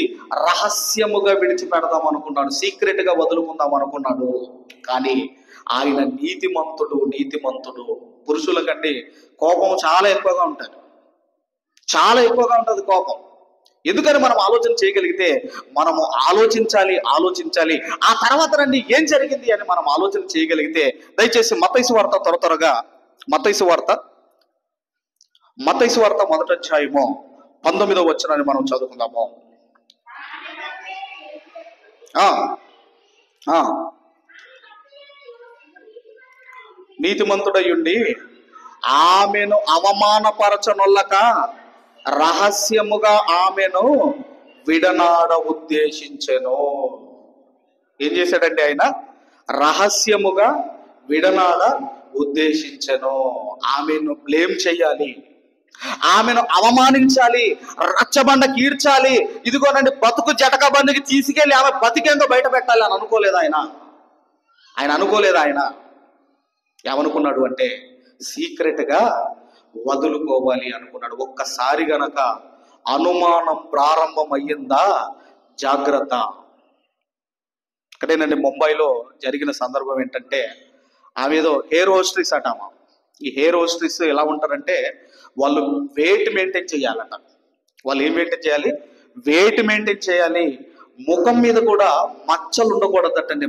Speaker 1: రహస్యముగా విడిచిపెడదాం అనుకున్నాడు, సీక్రెట్ గా వదులుకుందాం అనుకున్నాడు. కానీ ఆయన నీతిమంతుడు. పురుషుల కంటే కోపం చాలా ఎక్కువగా ఉంటుంది కోపం. ఎందుకని మనం ఆలోచన చేయగలిగితే మనము ఆలోచించాలి. ఆ తర్వాత రండి ఏం జరిగింది అని మనం ఆలోచన చేయగలిగితే దయచేసి మత్తయి వార్త త్వరగా మత్తయి వార్త 1వ అధ్యాయము 19వ వచనాన్ని మనం చదువుకుందాము. నీతిమంతుడయ్యుండి ఆమెను అవమానపరచనొల్లక రహస్యముగా ఆమెను విడనాడ ఉద్దేశించెను. ఏం చేశాడంటే ఆయన రహస్యముగా విడనాడ ఉద్దేశించెను. ఆమెను బ్లేమ్ చేయాలి, ఆమెను అవమానించాలి, రచ్చబండ కీడ్చాలి, ఇదిగోనండి బతుకు జటక బండికి తీసుకెళ్లి ఆమె బతికేందో బయట పెట్టాలి అని అనుకోలేదు ఆయన అనుకోలేదు. ఆయన ఏమనుకున్నాడు అంటే సీక్రెట్ గా వదులుకోవాలి అనుకున్నాడు. ఒక్కసారి గనక అనుమానం ప్రారంభం అయ్యిందా జాగ్రత్త. ఇక్కడేనండి ముంబైలో జరిగిన సందర్భం ఏంటంటే, ఆమె ఏదో హెయిర్ హోస్ట్రిస్ అట. ఈ హెయిర్ హోస్ట్రిస్ ఎలా ఉంటారంటే వాళ్ళు వెయిట్ మెయింటైన్ చేయాలట. వాళ్ళు ఏం మెయింటైన్ చేయాలి? వెయిట్ మెయింటైన్ చేయాలి. ముఖం మీద కూడా మచ్చలు ఉండకూడదటండి.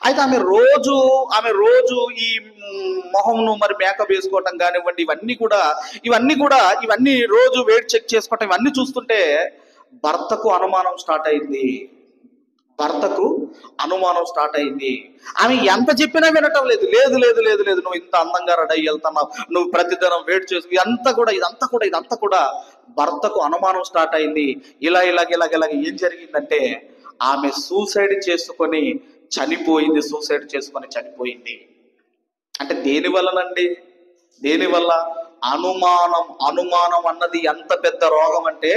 Speaker 1: అయితే ఆమె రోజు ఈ మొహంను మరి మేకప్ వేసుకోవటం కానివ్వండి, ఇవన్నీ రోజు వెయిట్ చెక్ చేసుకోవటం, ఇవన్నీ చూస్తుంటే భర్తకు అనుమానం స్టార్ట్ అయింది. ఆమె ఎంత చెప్పినా వినటం లేదు. లేదు నువ్వు ఇంత అందంగా రెడీ అయ్యి వెళ్తున్నావు, నువ్వు ప్రతిదినం వెయిట్ చేసుకు, ఇదంతా కూడా భర్తకు అనుమానం స్టార్ట్ అయింది. ఇలాగ ఏం జరిగిందంటే ఆమె సూసైడ్ చేసుకొని చనిపోయింది. అంటే దేనివల్ల? అనుమానం అన్నది ఎంత పెద్ద రోగం అంటే,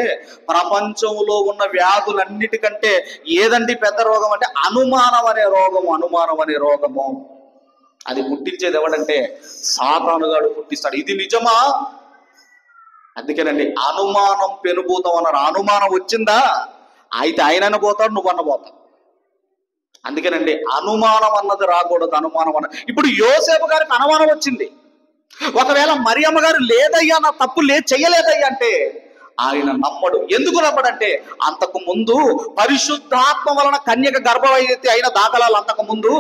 Speaker 1: ప్రపంచంలో ఉన్న వ్యాధులన్నిటికంటే ఏదండి పెద్ద రోగం అంటే అనుమానం అనే రోగము. అది పుట్టించేది ఎవడంటే సాతానుగాడు పుట్టిస్తాడు. ఇది నిజమా? అందుకేనండి అనుమానం పెనుభూతం అన్నారు. అనుమానం వచ్చిందా అయితే ఆయనైనా పోతాడు, నువ్వన్న పోతావు. అందుకేనండి అనుమానం అన్నది రాకూడదు. ఇప్పుడు యోసేపు గారికి అనుమానం వచ్చింది. ఒకవేళ మరియమ్మ గారు లేదయ్యా, నా తప్పు చెయ్యలేదయ్యా అంటే ఆయన నమ్మడు. ఎందుకు నమ్మడంటే అంతకు ముందు పరిశుద్ధాత్మ వలన కన్యక గర్భవతి అయిన దాఖలాలు అంతకు ముందు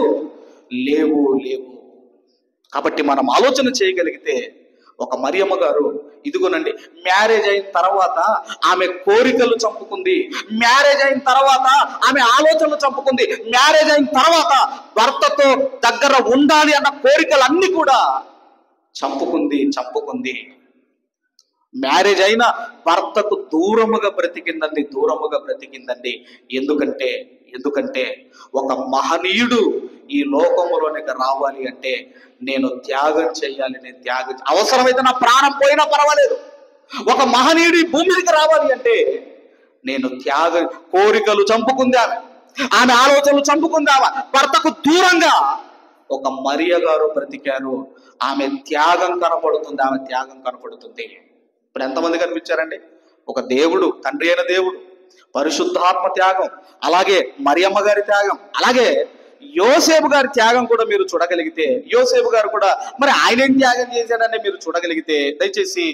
Speaker 1: లేవు. కాబట్టి మనం ఆలోచన చేయగలిగితే ఒక మరియమ్మ గారు ఇదిగోనండి మ్యారేజ్ అయిన తర్వాత ఆమె కోరికలు చంపుకుంది, మ్యారేజ్ అయిన తర్వాత ఆమె ఆలోచనలు చంపుకుంది, మ్యారేజ్ అయిన తర్వాత భర్తతో దగ్గర ఉండాలి అన్న కోరికలన్నీ కూడా చంపుకుంది. మ్యారేజ్ అయిన భర్తకు దూరముగా బ్రతికిందండి. ఎందుకంటే ఒక మహనీయుడు ఈ లోకములోనికి రావాలి అంటే నేను త్యాగం చేయాలి. అవసరమైతే నా ప్రాణం పోయినా పర్వాలేదు. ఒక మహనీయుడు ఈ భూమికి రావాలి అంటే నేను కోరికలు చంపుకుంది ఆమె ఆలోచనలు చంపుకుంది. భర్తకు దూరంగా ఒక మరియ గారు బ్రతికారు. ఆమె త్యాగం కనపడుతుంది. ఇప్పుడు ఎంతమంది కనిపించారండి? ఒక దేవుడు, తండ్రి అయిన దేవుడు, పరిశుద్ధాత్మ త్యాగం, అలాగే మరియమ్మ గారి త్యాగం, అలాగే యోసేపు గారి త్యాగం కూడా మీరు చూడగలిగితే, యోసేపు గారు కూడా మరి ఆయన ఏం త్యాగం చేశాడని మీరు చూడగలిగితే దయచేసి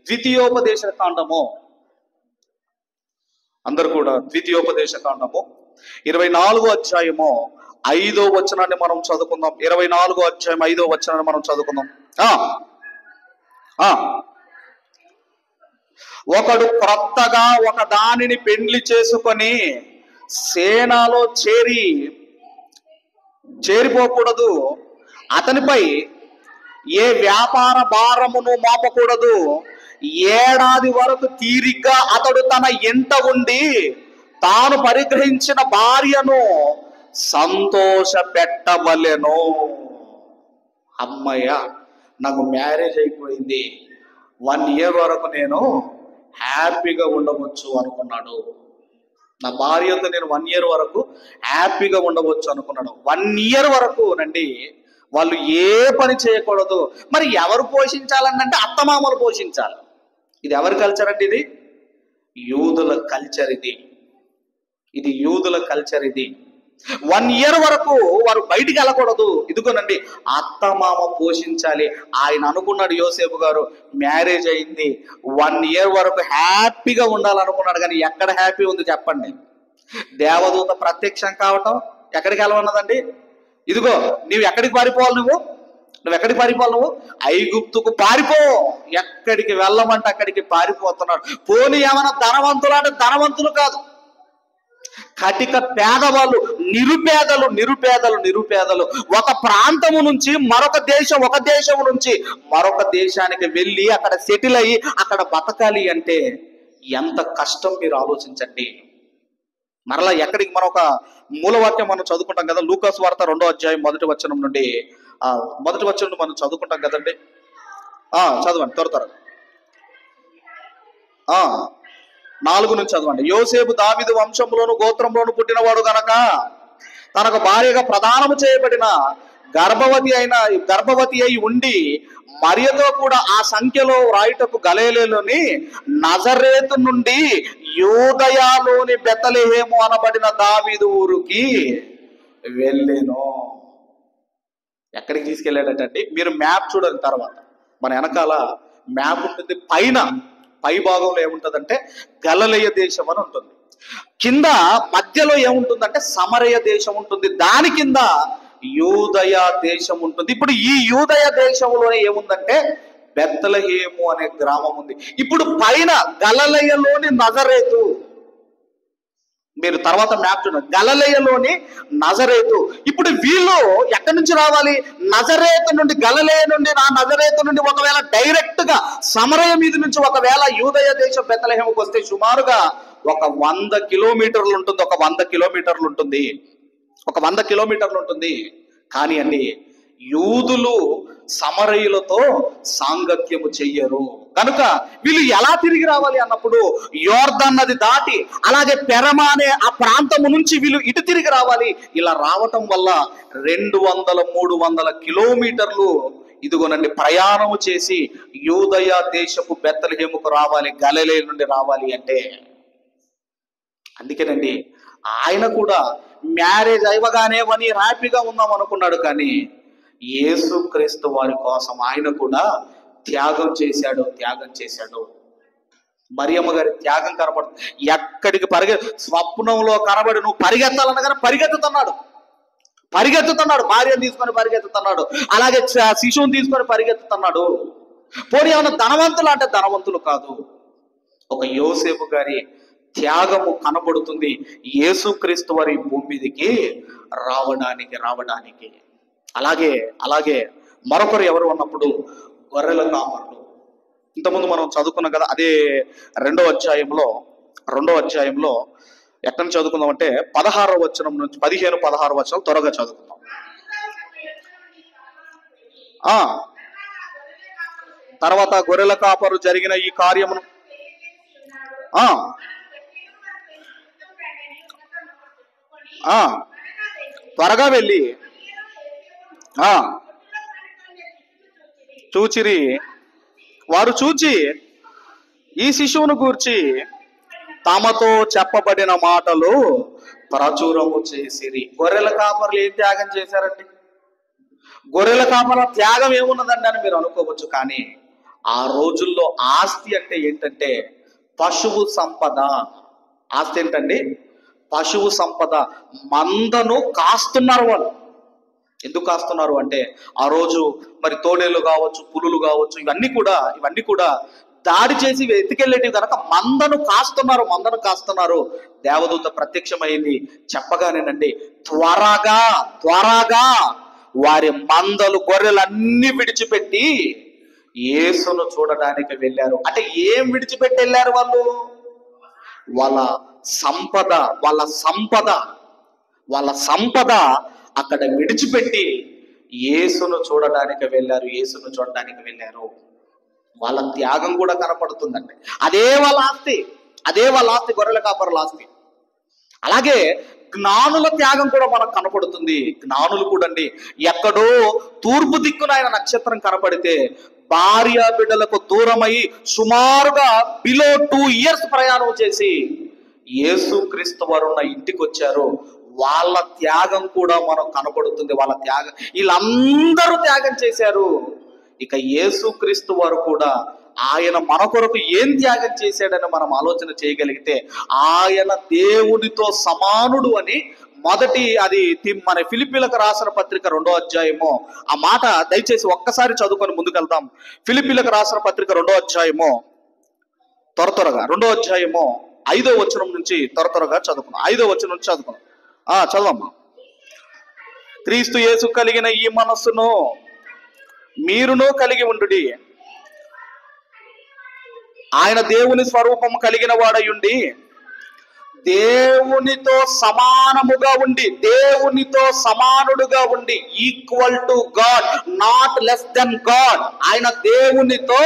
Speaker 1: ద్వితీయోపదేశ కాండము, అందరు కూడా ద్వితీయోపదేశ కాండము 24వ అధ్యాయము 5వ వచనాన్ని మనం చదువుకుందాం. 24వ అధ్యాయం 5వ వచనాన్ని మనం చదువుకుందాం. ఒకడు క్రొత్తగా ఒక దానిని పెండ్లి చేసుకొని సేనలో చేరిపోకూడదు, అతనిపై ఏ వ్యాపార భారమును మోపకూడదు. ఏడాది వరకు తీరిగ్గా అతడు తన ఇంట ఉండి తాను పరిగ్రహించిన భార్యను సంతోష పెట్టవలెను. అమ్మయ్య, నాకు మ్యారేజ్ అయిపోయింది, 1 year వరకు నేను హ్యాపీగా ఉండవచ్చు అనుకున్నాడు. నా భార్యతో నేను 1 year వరకు హ్యాపీగా ఉండవచ్చు అనుకున్నాడు. 1 year వరకు నండి వాళ్ళు ఏ పని చేయకూడదు. మరి ఎవరు పోషించాలంటే అత్తమామలు పోషించాలి. ఇది ఎవరి కల్చర్ అంటే? ఇది యూదుల కల్చర్. ఇది యూదుల కల్చర్. 1 year వరకు వారు బయటికి వెళ్ళకూడదు. ఇదిగోనండి అత్తమామ పోషించాలి. ఆయన అనుకున్నాడు, యోసేపు గారు మ్యారేజ్ అయింది, 1 year వరకు హ్యాపీగా ఉండాలనుకున్నాడు. కానీ ఎక్కడ హ్యాపీ ఉంది చెప్పండి? దేవదూత ప్రత్యక్షం కావటం ఎక్కడికి వెళ్ళమన్నదండి? ఇదిగో నువ్వు ఎక్కడికి పారిపోవాలి, నువ్వు ఐగుప్తుకు పారిపో. ఎక్కడికి వెళ్ళమంటే అక్కడికి పారిపోతున్నాడు. పోనీ ఏమన్నా ధనవంతులు అంటే ధనవంతులు కాదు, కటిక పేదవాళ్ళు, నిరుపేదలు ఒక ప్రాంతము నుంచి ఒక దేశం నుంచి మరొక దేశానికి వెళ్ళి అక్కడ సెటిల్ అయ్యి అక్కడ బతకాలి అంటే ఎంత కష్టం మీరు ఆలోచించండి. మరలా ఎక్కడికి, మనం ఒక మూలవాక్యం మనం చదువుకుంటాం కదా, లూకాసు వార్త 2వ అధ్యాయం 1వ వచనం నుండి మొదటి వచనం మనం చదువుకుంటాం కదండి. చదవండి త్వర 4 నుంచి చదవండి. యోసేపు దావీదు వంశంలోను గోత్రంలోను పుట్టినవాడు గనక తనకు భార్యగా ప్రదానము చేయబడిన గర్భవతి అయి ఉండి మరియతో కూడా ఆ సంఖ్యలో వ్రాయుటకు గలిలయలోని నజరేతు నుండి యూదయలోని బెత్లెహేము అనబడిన దావీదు ఊరికి వెళ్ళెను. ఎక్కడికి తీసుకెళ్ళాడటండి? మీరు మ్యాప్ చూడండి. తర్వాత మన వెనకాల మ్యాప్ ఉంటుంది. పై భాగంలో ఏముంటుందంటే గలిలయ దేశం అని ఉంటుంది. కింద మధ్యలో ఏముంటుందంటే సమరయ దేశం ఉంటుంది. దాని కింద యూదయ దేశం ఉంటుంది. ఇప్పుడు ఈ యూదయ దేశంలోనే ఏముందంటే బెత్లెహేము అనే గ్రామం ఉంది. ఇప్పుడు పైన గలిలయలోని నజరేతు, మీరు తర్వాత మ్యాప్ చూడండి, గలిలయలోని నజరేతు. ఇప్పుడు వీళ్ళు ఎక్కడి నుంచి రావాలి? నజరేతు నుండి, గలిలయ నుండి, నజరేతు నుండి ఒకవేళ డైరెక్ట్ గా సమరయ మీద నుంచి ఒకవేళ యూదయ దేశం బెత్లెహేముకు వస్తే సుమారుగా ఒక 100 కిలోమీటర్లు ఉంటుంది. ఒక 100 కిలోమీటర్లు ఉంటుంది. కానీ అండి, యూదులు సమరయులతో సాంగత్యము చెయ్యరు కనుక వీళ్ళు ఎలా తిరిగి రావాలి అన్నప్పుడు యోర్దాన్ నది దాటి అలాగే పెరమా అనే ఆ ప్రాంతము నుంచి వీళ్ళు ఇటు తిరిగి రావాలి. ఇలా రావటం వల్ల 200-300 కిలోమీటర్లు ఇదిగోనండి ప్రయాణము చేసి యూదయ దేశపు బెత్లెహేముకు రావాలి, గలిలయ నుండి రావాలి అంటే. అందుకేనండి ఆయన కూడా మ్యారేజ్ అవ్వగానే వని హ్యాపీగా ఉందాం అనుకున్నాడు. కానీ యేసుక్రీస్తు వారి కోసం ఆయన కూడా త్యాగం చేశాడు. మరియమ్మ గారి త్యాగం కనబడుతుంది. ఎక్కడికి స్వప్నంలో కనబడి నువ్వు పరిగెత్తాలనగానే పరిగెత్తుతున్నాడు. భార్యను తీసుకొని పరిగెత్తుతున్నాడు. అలాగే శిశువుని తీసుకొని పరిగెత్తుతున్నాడు. పోనీ ఏమన్నా ధనవంతులు అంటే ధనవంతులు కాదు. ఒక యోసేపు గారి త్యాగము కనబడుతుంది యేసుక్రీస్తు వారి భూమి మీదకి రావడానికి. అలాగే మరొకరు ఎవరు అన్నప్పుడు గొర్రెల కాపరులు. ఇంతకుముందు మనం చదువుకున్నాం కదా, అదే రెండో అధ్యాయంలో ఎక్కడ చదువుకుందాం అంటే 16వ వచనం నుంచి 15-16 వచనాలు త్వరగా చదువుకుందాం. తర్వాత గొర్రెల కాపరు జరిగిన ఈ కార్యమును త్వరగా వెళ్ళి చూచిరి. వారు చూచి ఈ శిశువును గూర్చి తమతో చెప్పబడిన మాటలు ప్రచురము చేసిరి. గొర్రెల కాపర్లు ఏం త్యాగం చేశారండి? గొర్రెల కాపర్ల త్యాగం ఏమున్నదండి అని మీరు అనుకోవచ్చు. కానీ ఆ రోజుల్లో ఆస్తి అంటే ఏంటంటే పశువు సంపద. ఆస్తి ఏంటండి? పశువు సంపద. మందను కాస్తున్నారు వాళ్ళు. ఎందుకు కాస్తున్నారు అంటే ఆ రోజు మరి తోడేళ్ళు కావచ్చు, పులులు కావచ్చు, ఇవన్నీ కూడా దాడి చేసి ఎత్తుకెళ్ళేటివి కనుక మందను కాస్తున్నారు. దేవదూత ప్రత్యక్షమైంది. చెప్పగానేనండి త్వరగా వారి మందలు గొర్రెలన్నీ విడిచిపెట్టి యేసును చూడడానికి వెళ్ళారు. అంటే ఏం విడిచిపెట్టి వెళ్ళారు వాళ్ళు? వాళ్ళ సంపద అక్కడ విడిచిపెట్టి యేసును చూడడానికి వెళ్ళారు. వాళ్ళ త్యాగం కూడా కనపడుతుందండి. అదే వాళ్ళ ఆస్తి గొర్రెల కాపరుల ఆస్తి. అలాగే జ్ఞానుల త్యాగం కూడా మనకు కనపడుతుంది. జ్ఞానులు కూడా అండి ఎక్కడో తూర్పు దిక్కున ఆయన నక్షత్రం కనపడితే భార్య బిడ్డలకు దూరమై సుమారుగా బిలో 2 years ప్రయాణం చేసి యేసుక్రీస్తు వారు ఉన్న ఇంటికి వచ్చారు. వాళ్ళ త్యాగం కూడా మనకు కనబడుతుంది. వీళ్ళందరూ త్యాగం చేశారు. ఇక యేసుక్రీస్తు వారు కూడా ఆయన మన కొరకు ఏం త్యాగం చేశాడని మనం ఆలోచన చేయగలిగితే ఆయన దేవునితో సమానుడు అని అది మన ఫిలిప్పీలకు రాసిన పత్రిక 2వ అధ్యాయము. ఆ మాట దయచేసి ఒక్కసారి చదువుకొని ముందుకెళ్తాం. ఫిలిప్పీలకు రాసిన పత్రిక 2వ అధ్యాయము త్వరగా 2వ అధ్యాయము 5వ వచనం నుంచి త్వరగా చదువుకున్నాం. 5వ వచనం నుంచి చదువుకున్నాం. చదవమ్మా. క్రీస్తు యేసు కలిగిన ఈ మనస్సును మీరును కలిగి ఉండుడి. ఆయన దేవుని స్వరూపము కలిగిన వాడయుండి దేవునితో సమానముగా ఉండి, దేవునితో సమానుడుగా ఉండి, equal to God, not less than God. ఆయన దేవునితో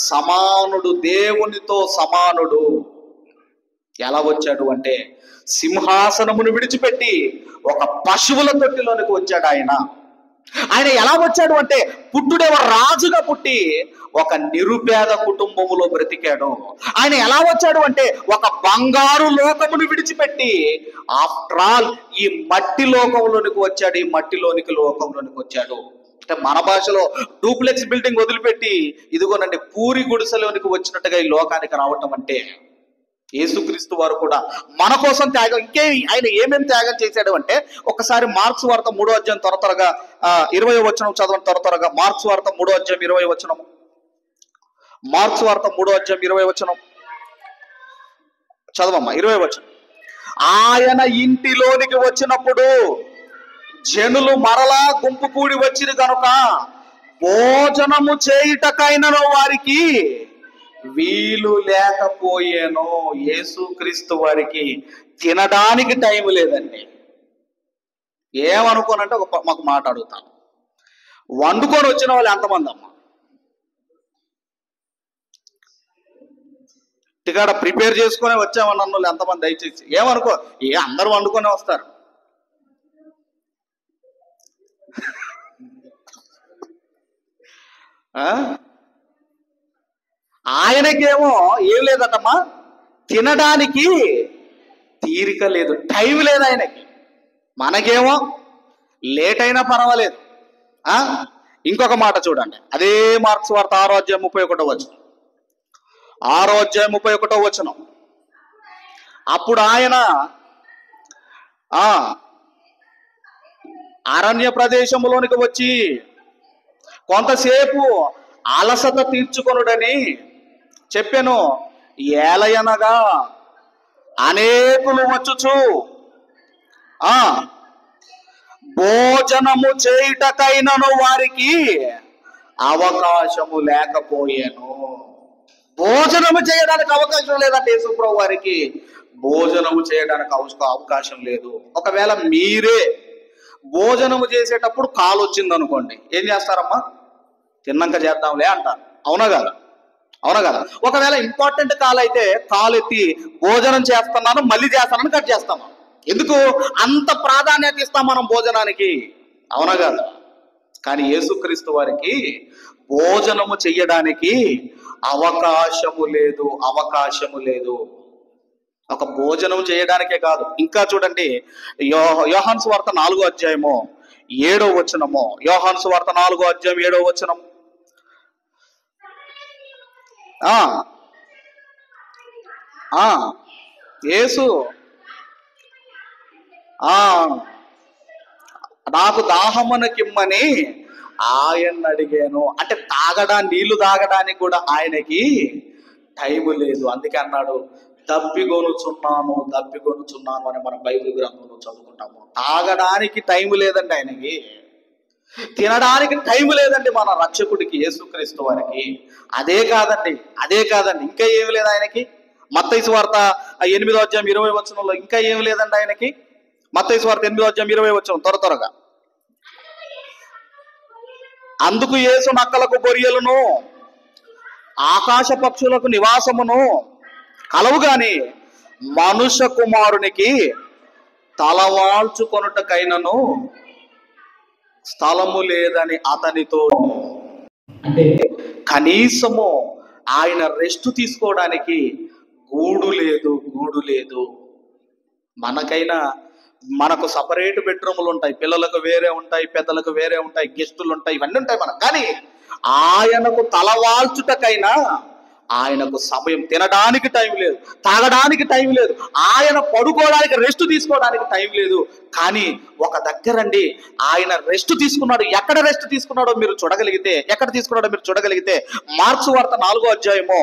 Speaker 1: సమానుడు, దేవునితో సమానుడు. ఎలా వచ్చాడు అంటే సింహాసనమును విడిచిపెట్టి ఒక పశువుల తొట్టిలోనికి వచ్చాడు ఆయన. ఆయన ఎలా వచ్చాడు అంటే పుట్టుడేవ రాజుగా పుట్టి ఒక నిరుపేద కుటుంబములో బ్రతికాడు. ఆయన ఎలా వచ్చాడు అంటే ఒక బంగారు లోకమును విడిచిపెట్టి ఆఫ్టర్ ఆల్ ఈ మట్టి లోకంలోనికి వచ్చాడు. ఈ మట్టిలోనికి లోకంలోనికి వచ్చాడు అంటే మన భాషలో డూప్లెక్స్ బిల్డింగ్ వదిలిపెట్టి ఇదిగోనండి పూరి గుడిసెలోనికి వచ్చినట్టుగా ఈ లోకానికి రావటం అంటే యేసుక్రీస్తు వారు కూడా మన కోసం త్యాగం. ఆయన ఏమేమి త్యాగం చేశాడు అంటే ఒకసారి మార్క్స్ వార్త 3వ అధ్యాయం త్వరగా 20వ వచనం చదవండి. త్వరగా మార్క్స్ వార్త 3వ అధ్యాయం 20వ వచనం. మార్క్స్ వార్త 3వ అధ్యాయం 20వ వచనం చదవమ్మా. 20వ వచనం. ఆయన ఇంటిలోనికి వచ్చినప్పుడు జనులు మరలా గుంపు కూడి వచ్చిరు కనుక భోజనము చేయుటకైనను వారికి వీలు లేకపోయేను. యేసుక్రీస్తు వారికి తినడానికి టైం లేదండి. ఏమనుకోనంటే మాకు మాట అడుగుతాను, వండుకొని వచ్చిన వాళ్ళు ఎంతమంది అమ్మ? ఇక్కడ ప్రిపేర్ చేసుకునే వచ్చామన్న వాళ్ళు ఎంతమంది? దయచేసి ఏమనుకో, అందరూ వండుకొని వస్తారు. ఆయనకేమో ఏం లేదటమ్మా, తినడానికి తీరిక లేదు, టైం లేదు ఆయనకి. మనకేమో లేట్ అయినా పర్వాలేదు. ఇంకొక మాట చూడండి, అదే మార్క్స్ వార్త 6వ అధ్యాయం 31వ వచనం. 6వ అధ్యాయం 31వ వచనం. అప్పుడు ఆయన అరణ్య ప్రదేశంలోనికి వచ్చి కొంతసేపు అలసట తీర్చుకొనుడని చెప్పాను. ఏలయనగా అనేకులు వచ్చుచు భోజనము చేయుటకైనను వారికి అవకాశము లేకపోయాను. భోజనము చేయడానికి అవకాశం లేదంటే యేసుప్రభు వారికి భోజనము చేయడానికి అవకాశం లేదు. ఒకవేళ మీరే భోజనము చేసేటప్పుడు కాలు వచ్చింది అనుకోండి, ఏం చేస్తారమ్మా? తిన్నాక చేద్దాంలే అంటారు. అవునా కదా? అవునా కదా? ఒకవేళ ఇంపార్టెంట్ కాల్ అయితే కాలు ఎత్తి భోజనం చేస్తున్నాను మళ్ళీ చేస్తానని కట్ చేస్తాము. ఎందుకు అంత ప్రాధాన్యత ఇస్తాం మనం భోజనానికి? అవునా కదా? కానీ యేసుక్రీస్తు వారికి భోజనము చెయ్యడానికి అవకాశము లేదు, అవకాశము లేదు. ఒక భోజనం చేయడానికే కాదు, ఇంకా చూడండి యోహాను సువార్త 4వ అధ్యాయము 7వ వచనము. యోహాను సువార్త 4వ అధ్యాయం 7వ వచనం. యేసు నాకు దాహమునకిమ్మని ఆయన అడిగాను. అంటే నీళ్లు తాగడానికి కూడా ఆయనకి టైము లేదు. అందుకే అన్నాడు దప్పిగొనుచున్నాను అని మన బైబిల్ గ్రంథంలో చదువుకుంటాము. తాగడానికి టైం లేదండి ఆయనకి, తినడానికి టైం లేదండి మన రక్షకుడికి యేసుక్రీస్తు వారికి. అదే కాదండి ఇంకా ఏమి లేదు ఆయనకి. మత్తయి సువార్త 8వ అధ్యాయం 20వ వచనంలో ఇంకా ఏమి లేదండి ఆయనకి. మత్తయి సువార్త 8వ అధ్యాయం 20వ వచనం త్వరగా. అందుకు యేసు నక్కలకు బొరియలును ఆకాశ పక్షులకు నివాసమును కలవు గాని మనుష్య కుమారునికి తలవాల్చుకొనుటకైనను స్థలము లేదని అతనితో. అంటే కనీసము ఆయన రెస్ట్ తీసుకోవడానికి గూడు లేదు. మనకు సపరేట్ బెడ్రూములు ఉంటాయి, పిల్లలకు వేరే ఉంటాయి, పెద్దలకు వేరే ఉంటాయి, గెస్టులు ఉంటాయి, ఇవన్నీ ఉంటాయి మనకు. కానీ ఆయనకు తలవాల్చుటకైనా ఆయనకు సమయం, తినడానికి టైం లేదు, తాగడానికి టైం లేదు, ఆయన పడుకోవడానికి రెస్ట్ తీసుకోవడానికి టైం లేదు. కానీ ఒక దగ్గరండి ఆయన రెస్ట్ తీసుకున్నాడు. ఎక్కడ రెస్ట్ తీసుకున్నాడో మీరు చూడగలిగితే మార్క్స్ వార్త 4వ అధ్యాయము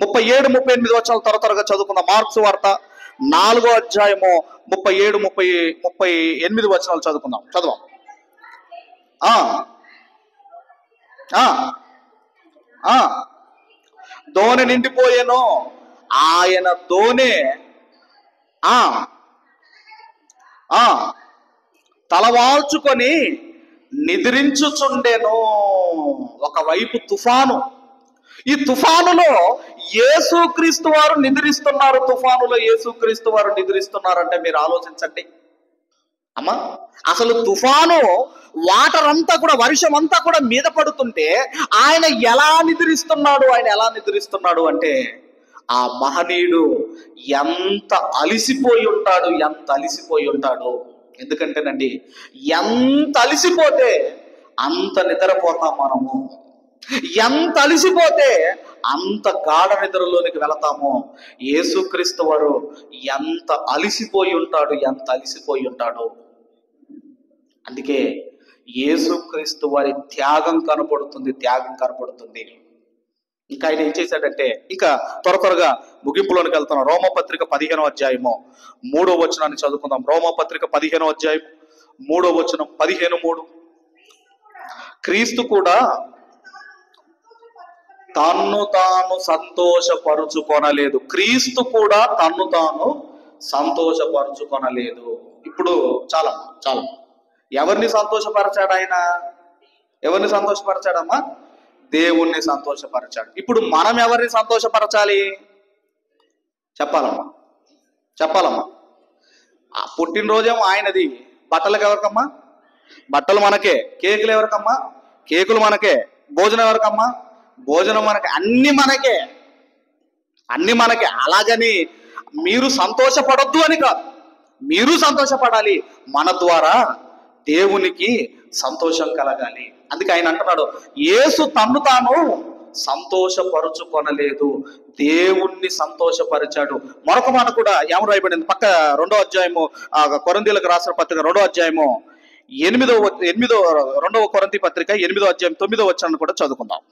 Speaker 1: 37-38 వచనాలు త్వరగా చదువుకుందాం. మార్క్స్ వార్త 4వ అధ్యాయము 37-38 వచనాలు చదువుదాం. దోణి నిండిపోయేను, ఆయన దోణి ఆ ఆ తలవాల్చుకొని నిద్రించుచుండెను. ఒకవైపు తుఫాను, ఈ తుఫానులో యేసుక్రీస్తు వారు నిద్రిస్తున్నారు. తుఫానులో యేసుక్రీస్తు వారు నిద్రిస్తున్నారంటే మీరు ఆలోచించండి అమ్మా. అసలు తుఫాను వాటర్ అంతా కూడా, వర్షం అంతా కూడా మీద పడుతుంటే ఆయన ఎలా నిద్రిస్తున్నాడు? ఆయన ఎలా నిద్రిస్తున్నాడు అంటే ఆ మహనీయుడు ఎంత అలిసిపోయి ఉంటాడు, ఎంత అలిసిపోయి ఉంటాడు. ఎందుకంటేనండి, ఎంత అలిసిపోతే అంత నిద్రపోతాం మనము. ఎంత అలిసిపోతే అంత గాఢ నిద్రలోనికి వెళతాము. యేసుక్రీస్తు వారు ఎంత అలిసిపోయి ఉంటాడు, ఎంత అలిసిపోయి ఉంటాడు. అందుకే యేసుక్రీస్తు వారి త్యాగం కనపడుతుంది, త్యాగం కనపడుతుంది. ఇంకా ఆయన ఏం చేశాడంటే, ఇంకా త్వరగా ముగింపులోనికి వెళ్తున్నాం. రోమపత్రిక 15వ అధ్యాయము 3వ వచనాన్ని చదువుకుందాం. రోమపత్రిక 15వ అధ్యాయం 3వ వచనం, 15:3. క్రీస్తు కూడా తన్ను తాను సంతోషపరుచుకొనలేదు. క్రీస్తు కూడా తన్ను తాను సంతోషపరుచుకొనలేదు. ఇప్పుడు చాలా చాలా ఎవరిని సంతోషపరచాడు ఆయన? ఎవరిని సంతోషపరచాడమ్మా? దేవుణ్ణి సంతోషపరచాడు. ఇప్పుడు మనం ఎవరిని సంతోషపరచాలి? చెప్పాలమ్మా, చెప్పాలమ్మా. ఆ పుట్టినరోజేమో ఆయనది. బట్టలకు ఎవరికమ్మా? బట్టలు మనకే. కేకులు ఎవరికమ్మా? కేకులు మనకే. భోజనం ఎవరికమ్మా? భోజనం మనకే. అన్ని మనకే, అన్ని మనకే. అలాగని మీరు సంతోషపడొద్దు అని కాదు, మీరు సంతోషపడాలి. మన ద్వారా దేవునికి సంతోషం కలగాలి. అందుకే ఆయన అంటున్నాడు, యేసు తన్ను తాను సంతోషపరుచుకొనలేదు, దేవుణ్ణి సంతోషపరిచాడు. మరొక మాట కూడా ఏం రాయబడింది? పక్క 2వ అధ్యాయము, కొరింథీయులకు రాసిన పత్రిక 2వ అధ్యాయము 2వ కొరింథీ పత్రిక 8వ అధ్యాయం 9వ వచనాన్ని కూడా చదువుకుందాం.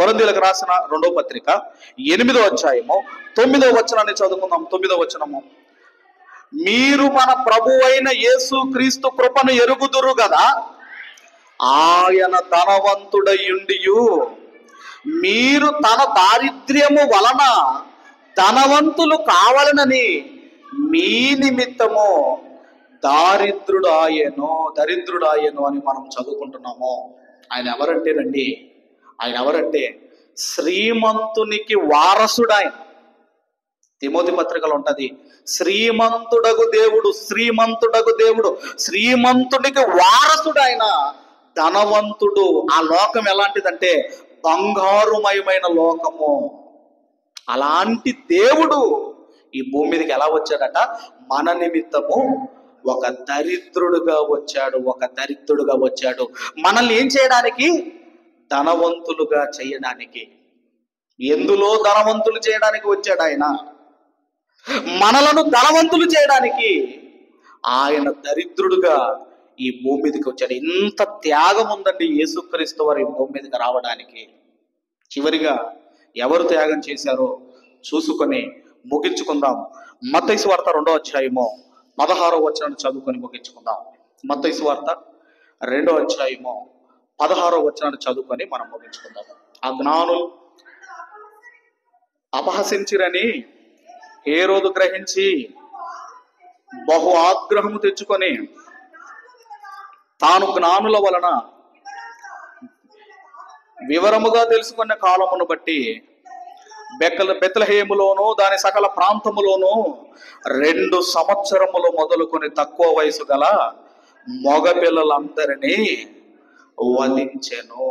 Speaker 1: కొరింథీయులకు రాసిన 2వ పత్రిక 8వ అధ్యాయము 9వ వచనాన్ని చదువుకుందాం. 9వ వచనము, మీరు మన ప్రభువైన యేసుక్రీస్తు కృపను ఎరుగుదురు కదా, ఆయన ధనవంతుడయుండియు మీరు తన దారిద్ర్యము వలన ధనవంతులు కావాలనని మీ నిమిత్తము దరిద్రుడాయను అని మనం చదువుకుంటున్నాము. ఆయన ఎవరంటేనండి, ఆయన ఎవరంటే శ్రీమంతునికి వారసుడు. ఆయన తిమోతి పత్రికలో ఉంటది, శ్రీమంతుడగు దేవుడు, శ్రీమంతుడగు దేవుడు, శ్రీమంతునికి వారసుడు ఆయన, ధనవంతుడు. ఆ లోకం ఎలాంటిదంటే బంగారుమయమైన లోకము. అలాంటి దేవుడు ఈ భూమి మీదకి ఎలా వచ్చాడట? మన నిమిత్తము ఒక దరిద్రుడుగా వచ్చాడు, ఒక దరిద్రుడుగా వచ్చాడు. మనల్ని ఏం చేయడానికి? ధనవంతులుగా చేయడానికి. ఎందులో ధనవంతులు చేయడానికి వచ్చాడు ఆయన? మనలను ధనవంతులు చేయడానికి ఆయన దరిద్రుడుగా ఈ భూమి మీదకి వచ్చాడు. ఇంత త్యాగం ఉందండి యేసుక్రీస్తు వారి భూమి మీదకి రావడానికి. చివరిగా ఎవరు త్యాగం చేశారో చూసుకొని ముగించుకుందాం. మత్తయి సువార్త 2వ అధ్యాయము 16వ వచనాన్ని చదువుకొని ముగించుకుందాం. మత్తయి సువార్త 2వ అధ్యాయము 16వ వచనాన్ని చదువుకొని మనం ముగించుకుందాం. ఆ జ్ఞానులు అపహసించిరని హేరోదు గ్రహించి బహు ఆగ్రహము తెచ్చుకొని తాను జ్ఞానుల వలన వివరముగా తెలుసుకున్న కాలమును బట్టి బెత్లెహేములోను దాని సకల ప్రాంతములోను 2 సంవత్సరములు మొదలుకొని తక్కువ వయసు గల మగ పిల్లలందరినీ వధించెను.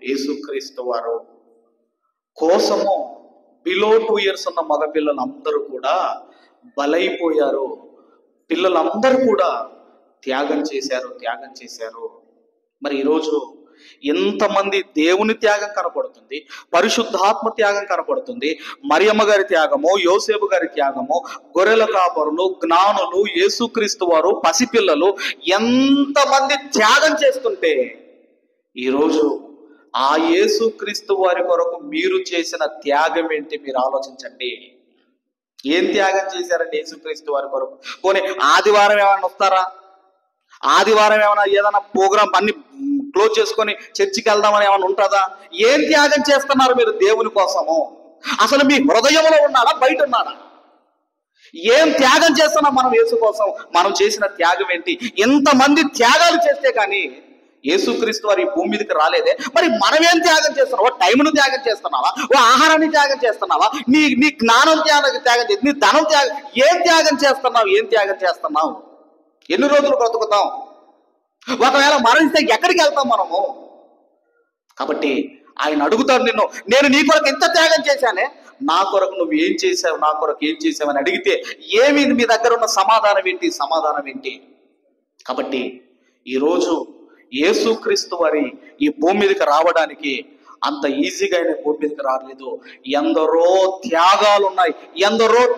Speaker 1: యేసుక్రీస్తు వారు కోసము బిలో 2 years ఉన్న మగ పిల్లలందరూ కూడా బలైపోయారు. పిల్లలందరూ కూడా త్యాగం చేశారు. మరి ఈరోజు ఎంతమంది దేవుని త్యాగం కనపడుతుంది, పరిశుద్ధాత్మ త్యాగం కనపడుతుంది, మరియమ్మ గారి త్యాగము, యోసేపు గారి త్యాగము, గొర్రెల కాపరులు, జ్ఞానులు, యేసుక్రీస్తు వారు, పసిపిల్లలు ఎంతమంది త్యాగం చేస్తుంటే ఈరోజు ఆ యేసుక్రీస్తు వారి కొరకు మీరు చేసిన త్యాగం ఏంటి? మీరు ఆలోచించండి. ఏం త్యాగం చేశారండి యేసుక్రీస్తు వారి కొరకు? పోనీ ఆదివారం ఏమైనా వస్తారా? ఆదివారం ఏమైనా ఏదైనా ప్రోగ్రాం అన్ని క్లోజ్ చేసుకొని చర్చికి వెళ్దామని ఏమైనా ఉంటుందా? ఏం త్యాగం చేస్తున్నారు మీరు దేవుని కోసము? అసలు మీ హృదయంలో ఉన్నాడా, బయట ఉన్నాడా? ఏం త్యాగం చేస్తున్నాం మనం యేసు కోసం? మనం చేసిన త్యాగం ఏంటి? ఎంతమంది త్యాగాలు చేస్తే కానీ యేసుక్రీస్తు వారి ఈ భూమి మీదకి రాలేదే. మరి మనమేం త్యాగం చేస్తున్నావా? టైంను త్యాగం చేస్తున్నావా? ఓ ఆహారాన్ని త్యాగం చేస్తున్నావా? నీ జ్ఞానం త్యాగం చేసి, నీ ధనం త్యాగం, ఏం త్యాగం చేస్తున్నావు? ఏం త్యాగం చేస్తున్నావు? ఎన్ని రోజులు బ్రతుకుతాం? ఒకవేళ మరణిస్తే ఎక్కడికి వెళ్తాం మనము? కాబట్టి ఆయన అడుగుతాడు నిన్ను, నేను నీ కొరకు ఎంత త్యాగం చేశానే, నా కొరకు నువ్వు ఏం చేశావు, నా కొరకు ఏం చేసావు అని అడిగితే ఏమి మీ దగ్గర ఉన్న సమాధానం ఏంటి? సమాధానం ఏంటి? కాబట్టి ఈరోజు యేసుక్రీస్తు వారి ఈ భూమి మీదకి రావడానికి అంత ఈజీగా ఆయన భూమి మీదకి రాలేదు. ఎందరో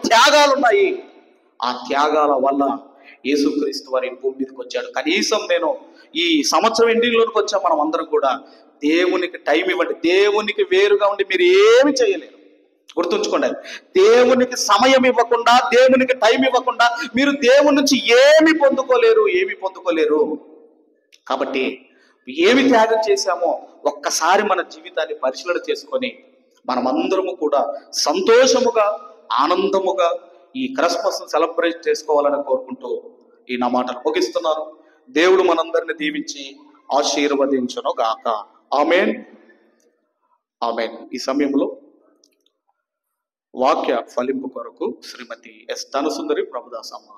Speaker 1: త్యాగాలున్నాయి. ఆ త్యాగాల వల్ల యేసుక్రీస్తు వారి భూమి మీదకి వచ్చాడు. కనీసం నేను ఈ సంవత్సరం ఎండింగ్లోకి వచ్చాం మనం అందరం కూడా. దేవునికి టైం ఇవ్వండి. దేవునికి వేరుగా ఉండి మీరు ఏమి చేయలేరు. గుర్తుంచుకోండి, దేవునికి సమయం ఇవ్వకుండా, దేవునికి టైం ఇవ్వకుండా మీరు దేవుని నుంచి ఏమి పొందుకోలేరు. కాబట్టి ఏమి త్యాగం చేశామో ఒక్కసారి మన జీవితాన్ని పరిశీలన చేసుకొని మనమందరము కూడా సంతోషముగా, ఆనందముగా ఈ క్రిస్మస్ సెలబ్రేట్ చేసుకోవాలని కోరుకుంటూ ఈ నా మాటలు ముగిస్తున్నాను. దేవుడు మనందరిని దీవించి ఆశీర్వదించును గాక. ఆమేన్, ఆమేన్. ఈ సమయంలో వాక్య ఫలింపు కొరకు శ్రీమతి ఎస్ ధనసుందరి ప్రభుదాసమ్మ